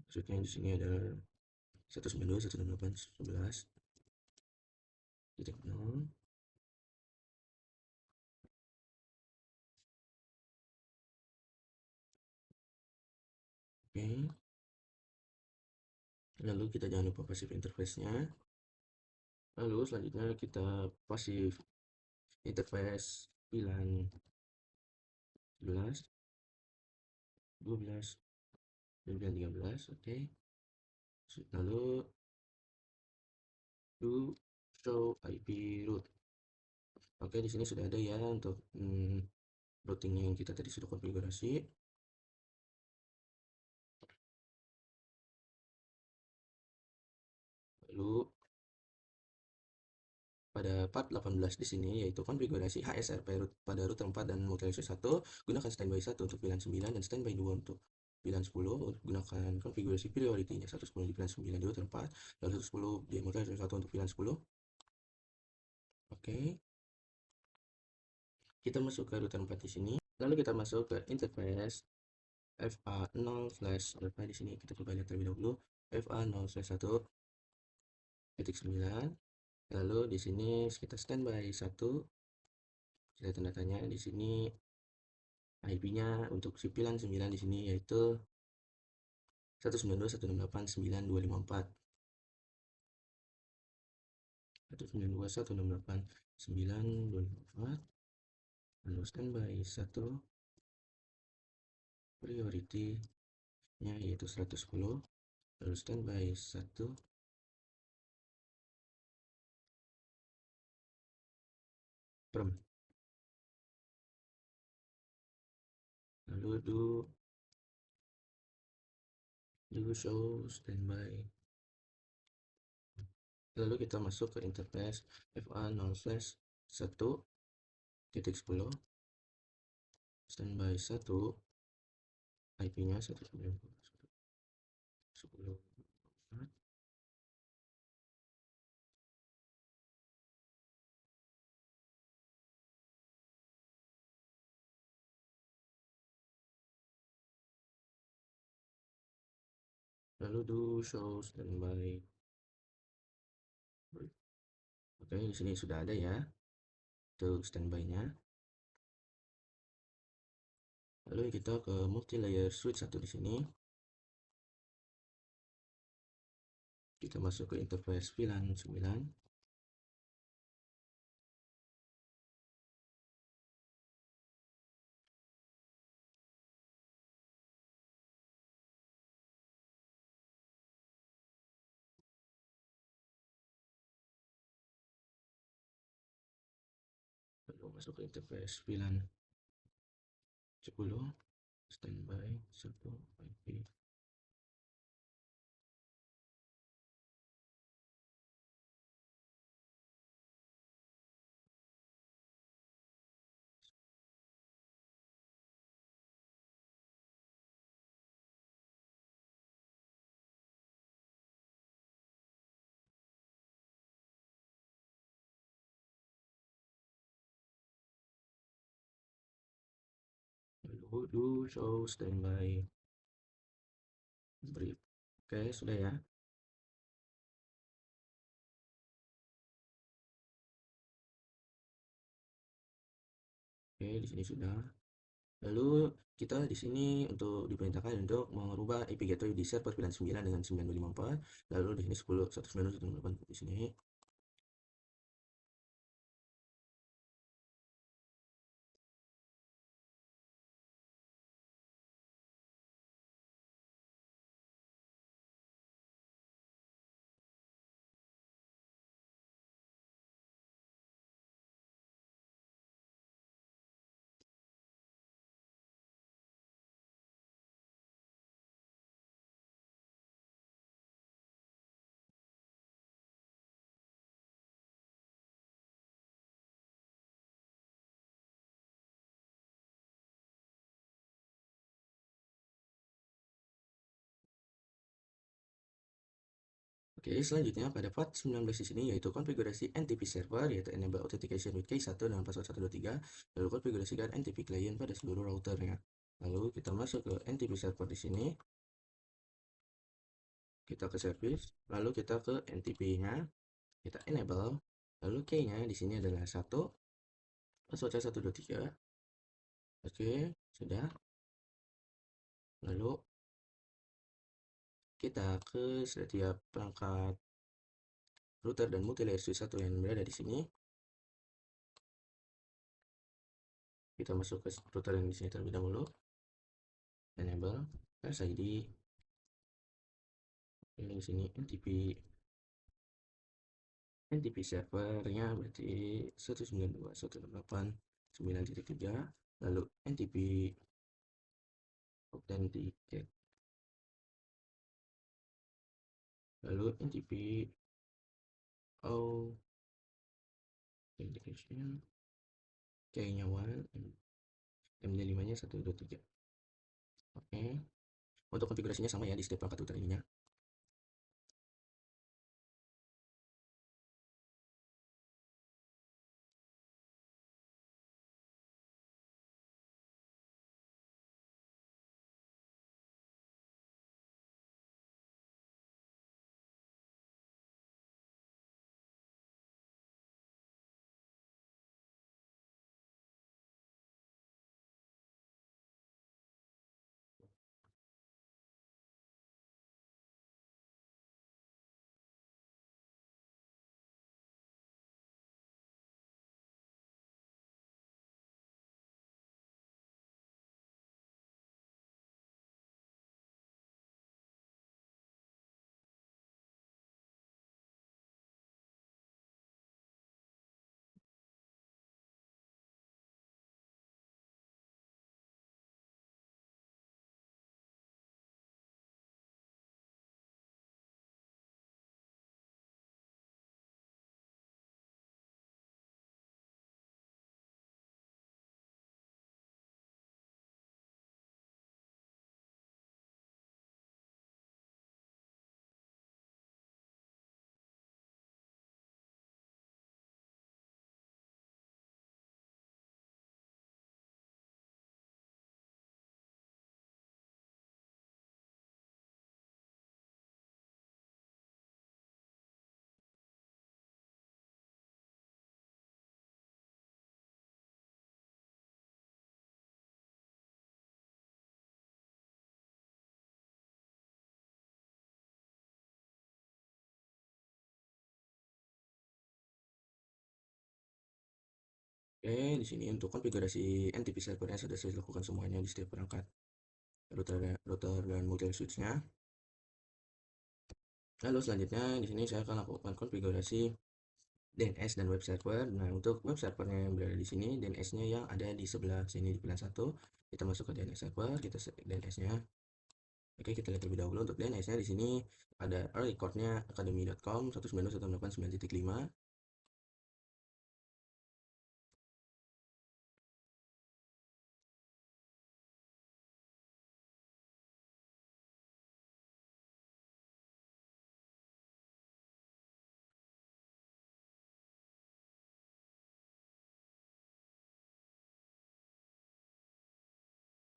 Maksudnya di sini ada 192, 168, 11 titik 0. Oke, lalu kita jangan lupa passive interface-nya. Lalu selanjutnya kita passive interface VLAN 11, 12, dan VLAN 13. Oke, lalu do show IP route. Oke, di sini sudah ada ya untuk routing yang kita tadi sudah konfigurasi. Lalu pada part 18 di sini yaitu konfigurasi HSRP pada router 4 dan multi-access 1, gunakan standby 1 untuk VLAN 9 dan standby 2 untuk VLAN 10. Gunakan konfigurasi priority-nya 110 di VLAN 9 di router 4 dan 110 di multi-access 1 untuk VLAN 10. Oke, kita masuk ke router 4 di sini. Lalu kita masuk ke interface FA0/berapa di sini kita coba lihat terlebih dahulu. FA0/1.9. Lalu di sini kita standby 1. Kita tanda tanya di sini IP-nya untuk si VLAN 9 di sini yaitu 192.168.9.254. 192.168.9.254. Lalu standby 1, priority-nya yaitu 110. Lalu standby 1, perm. Lalu do show standby. Lalu kita masuk ke interface FA0/1.10 standby 1, IP-nya 190.10.4. lalu do show standby. Oke, di sini sudah ada ya, untuk standby-nya. Lalu kita ke multi-layer switch satu di sini. Kita masuk ke interface VLAN 9. Lalu masuk ke interface VLAN 10, standby 1 IP. Lalu do show standby brief. Oke, sudah ya. Oke, di sini sudah. Lalu kita di sini untuk diperintahkan untuk merubah IP gateway di server VLAN 9 dengan 9254. Lalu di sini 10 192.168 di sini. Oke, selanjutnya pada part 19 di sini yaitu konfigurasi NTP server yaitu enable authentication with key 1 dengan password 123, lalu konfigurasikan NTP client pada seluruh routernya. Lalu kita masuk ke NTP server di sini, kita ke service, lalu kita ke NTP-nya, kita enable, lalu key-nya di sini adalah 1, password 123. Oke, sudah. Lalu kita ke setiap perangkat router dan multi-layer switch 1 yang berada di sini. Kita masuk ke router yang di sini terlebih dahulu. Enable RSID. Ini di sini NTP servernya berarti 192.168.9.3, lalu NTP authenticate, lalu NTP authentication, key-nya 1, MD5-nya 123. Oke, untuk konfigurasinya sama ya di setiap perangkat router ininya. Oke, di sini untuk konfigurasi NTP servernya sudah saya lakukan semuanya di setiap perangkat router dan multi switch-nya. Lalu selanjutnya di sini saya akan lakukan konfigurasi DNS dan web server. Nah, untuk web servernya yang berada di sini, DNS-nya yang ada di sebelah sini di pilihan satu. Kita masuk ke DNS server, kita set DNS-nya. Oke, kita lihat terlebih dahulu untuk DNS-nya di sini ada recordnya academy.com 192.168.9.5.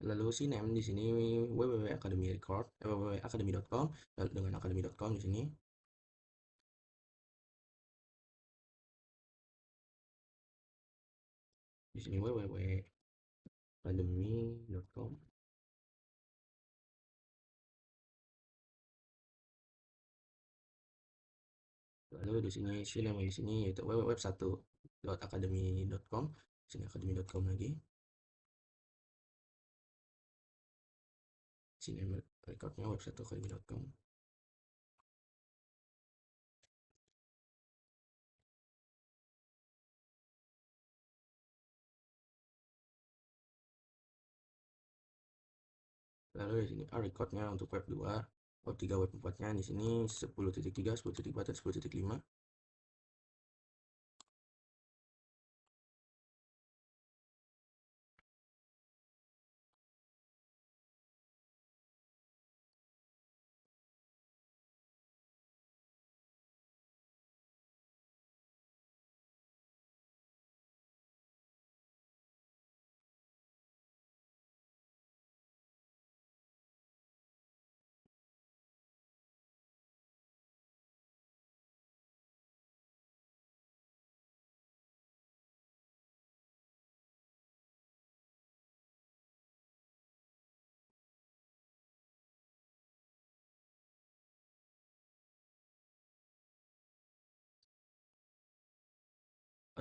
Lalu si name di sini www.academy.com lalu dengan academy.com di sini. Di sini www.academy.com. Lalu di sini si name di sini yaitu www.web1.academy.com. Di sini academy.com lagi. Sini recordnya web1academy.com. Lalu di sini recordnya untuk web 2, web 3, web 4-nya di sini 10.3, 10.4 dan 10.5.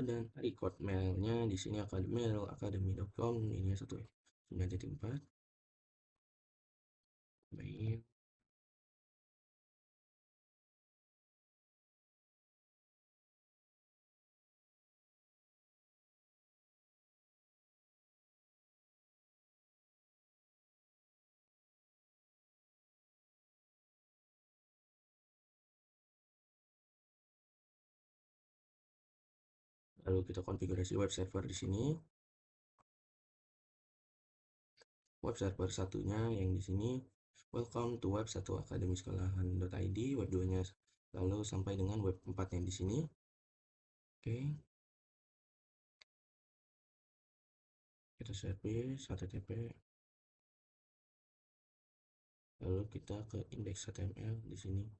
Dan record mailnya di sini mail academy.com ini 1.9.4 mail. Lalu kita konfigurasi web server di sini. Web server satunya yang di sini welcome to web 1 academy sekolahan.id, web 2-nya lalu sampai dengan web 4 yang di sini. Oke. Kita service http. Lalu kita ke index.html di sini.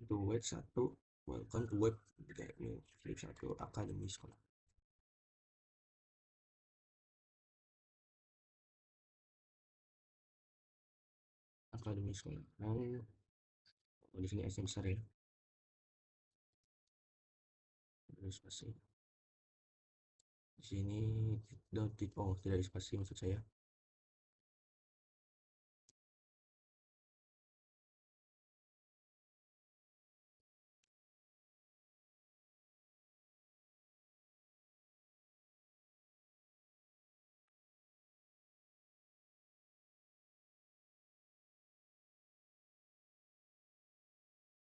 Itu web 1 welcome to web 1 academy sekolah. Akademi sekolah. Nah, di sini S-nya besar ya. Terus spasi. Di sini tidak di spasi maksud saya.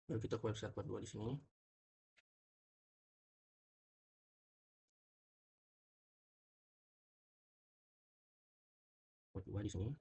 Lalu kita ke web server 2 di sini. Web 2 di sini.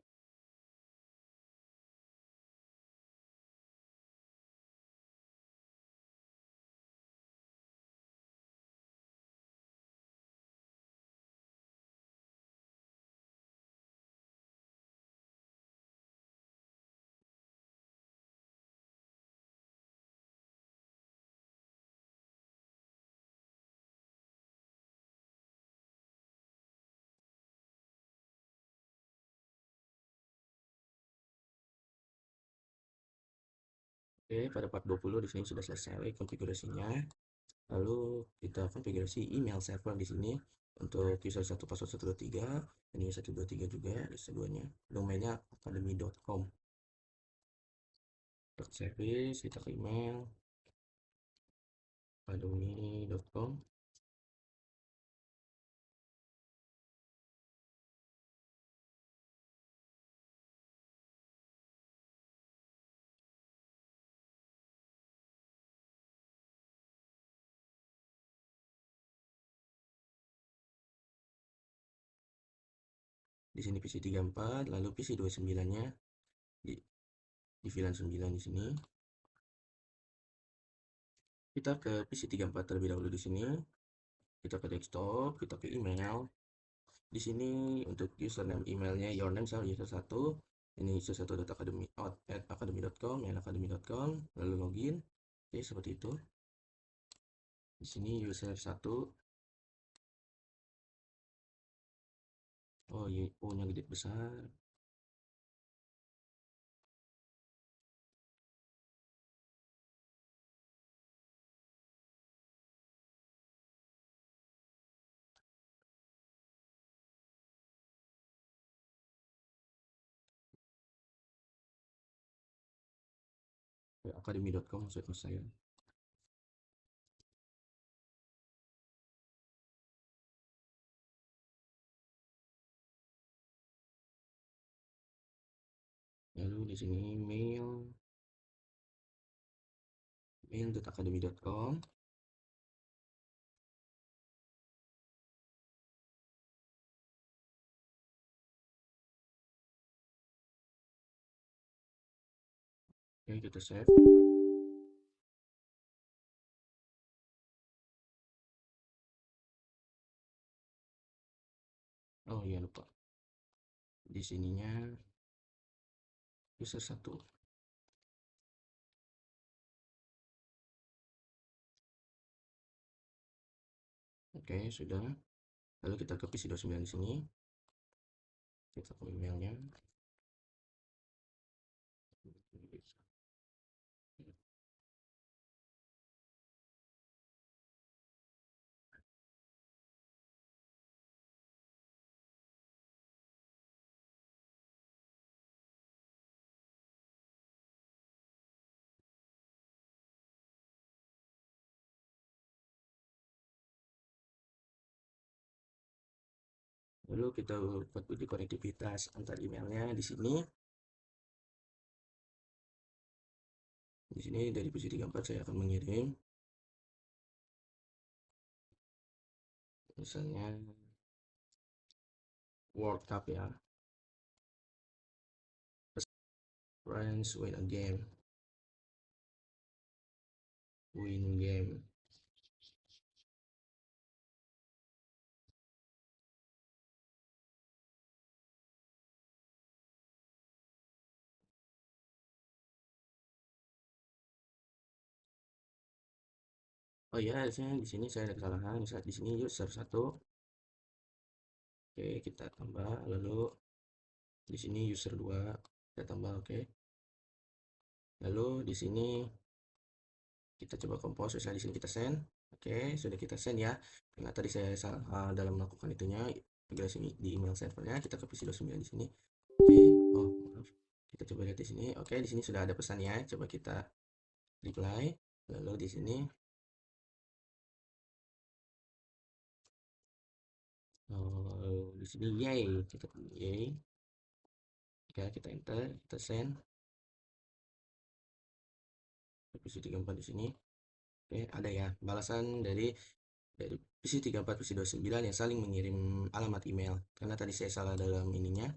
Oke, pada part 20 di sini sudah selesai konfigurasinya. Lalu kita konfigurasi email server di sini untuk user 1 password 123 dan user 123 juga list keduanya. Domainnya academy.com. Untuk service kita ke email academy.com. Di sini PC 34, lalu PC 29-nya di VLAN 9 di sini. Kita ke PC 34 terlebih dahulu di sini. Kita ke desktop, kita ke email. Di sini untuk username emailnya your name sama user 1. Ini user 1.academy.com, academy.com, lalu login. Oke, seperti itu. Di sini user 1. Oh, iya, O-nya gede besar. Academy.com maksud saya. Lalu di sini mail.academy.com. Oke, kita save. Oh iya, lupa. Di sininya user 1. Oke, sudah. Lalu kita ke PC 29 di sini. Kita ke emailnya. Lalu kita buat uji konektivitas antar emailnya di sini. Di sini dari PC 34 saya akan mengirim misalnya World Cup ya. Friends win a game. Win game. Oh ya, di sini saya ada kesalahan. Saat di sini user 1. Oke, kita tambah. Lalu di sini user 2. Kita tambah, oke. Lalu di sini kita coba compose. Misalnya di sini kita send. Oke, sudah kita send ya. Karena tadi saya salah dalam melakukan itunya. Migrasi di email servernya. Kita ke PC 29 di sini. Oke, oh maaf. Kita coba lihat di sini. Oke, di sini sudah ada pesannya. Coba kita reply. Lalu di sini di sini yay, kita pilih yay. Oke, kita enter, kita send. PC 34 di sini. Oke, ada ya balasan dari PC 34 PC 29 yang saling mengirim alamat email. Karena tadi saya salah dalam ininya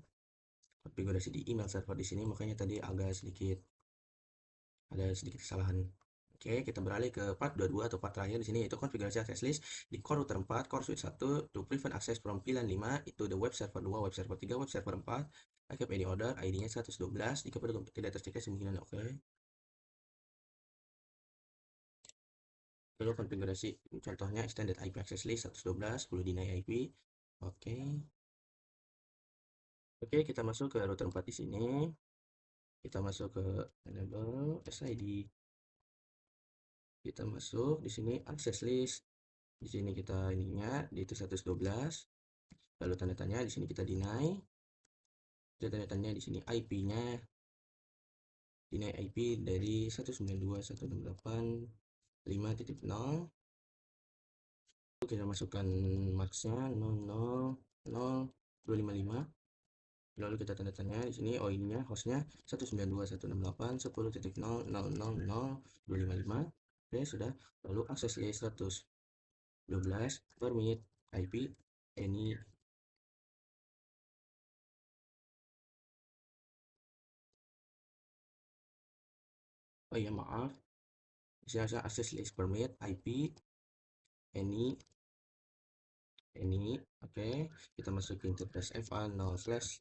konfigurasi di email server di sini, makanya tadi agak sedikit ada sedikit kesalahan. Oke, kita beralih ke part 22 atau part terakhir di sini yaitu konfigurasi access list di core router 4, core switch 1 to prevent access from VLAN 5 itu the web server 2, web server 3, web server 4. Backup any order, ID-nya 112 jika pada tidak terceknya kemungkinan oke. Lalu konfigurasi contohnya extended IP access list 112, 10 deny IP. Oke. Oke, kita masuk ke router 4 di sini. Kita masuk ke enable SID. Kita masuk di sini akses list. Di sini kita ininya di itu 112. Lalu tanda tanya di sini kita deny. Kita tanda tanya di sini IP-nya. Deny IP dari 192.168.5.0. Kita masukkan marksnya 000.255. Lalu kita tanda tanya di sini ininya hostnya 192.168.10.000.255. Oke, sudah. Lalu akses list 112 permit IP any. Oh iya, maaf. Saya akses list permit IP any. Oke, kita masuk ke interface FA0 slash.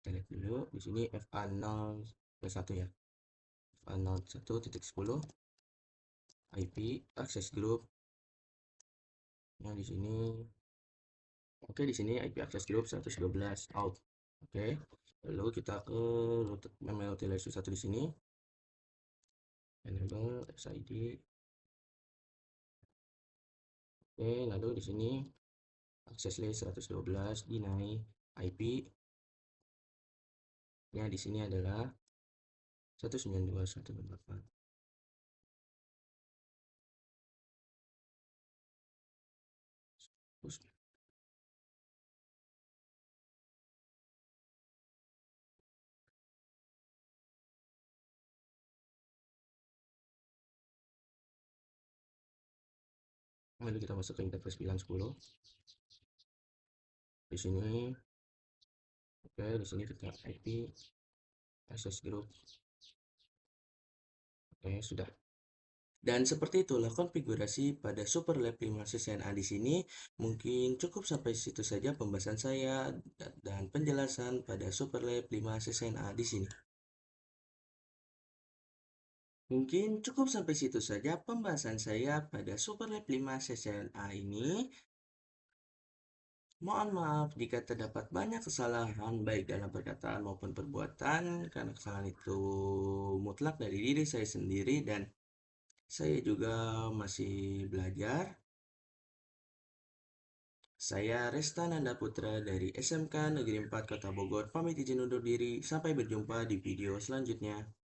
Kita lihat dulu di sini FA0 ya. FA01.10 IP access group. Nah, di sini oke, di sini IP access group 112 out. Oke. Lalu kita ke memory utilization 1 di sini. Enable SID. Oke, lalu di sini access list 112 deny IP. Ya, di sini adalah 192.168. Lalu kita masuk ke interface VLAN 10. Di sini oke, di sini kita IP access group. Oke, sudah. Dan seperti itulah konfigurasi pada SuperLab 5 CCNA di sini. Mungkin cukup sampai situ saja pembahasan saya dan penjelasan pada SuperLab 5 CCNA di sini. Mungkin cukup sampai situ saja pembahasan saya pada SuperLab 5 CCNA ini. Mohon maaf jika terdapat banyak kesalahan baik dalam perkataan maupun perbuatan, karena kesalahan itu mutlak dari diri saya sendiri dan saya juga masih belajar. Saya Resta Nanda Putra dari SMK Negeri 4 Kota Bogor, pamit izin undur diri. Sampai berjumpa di video selanjutnya.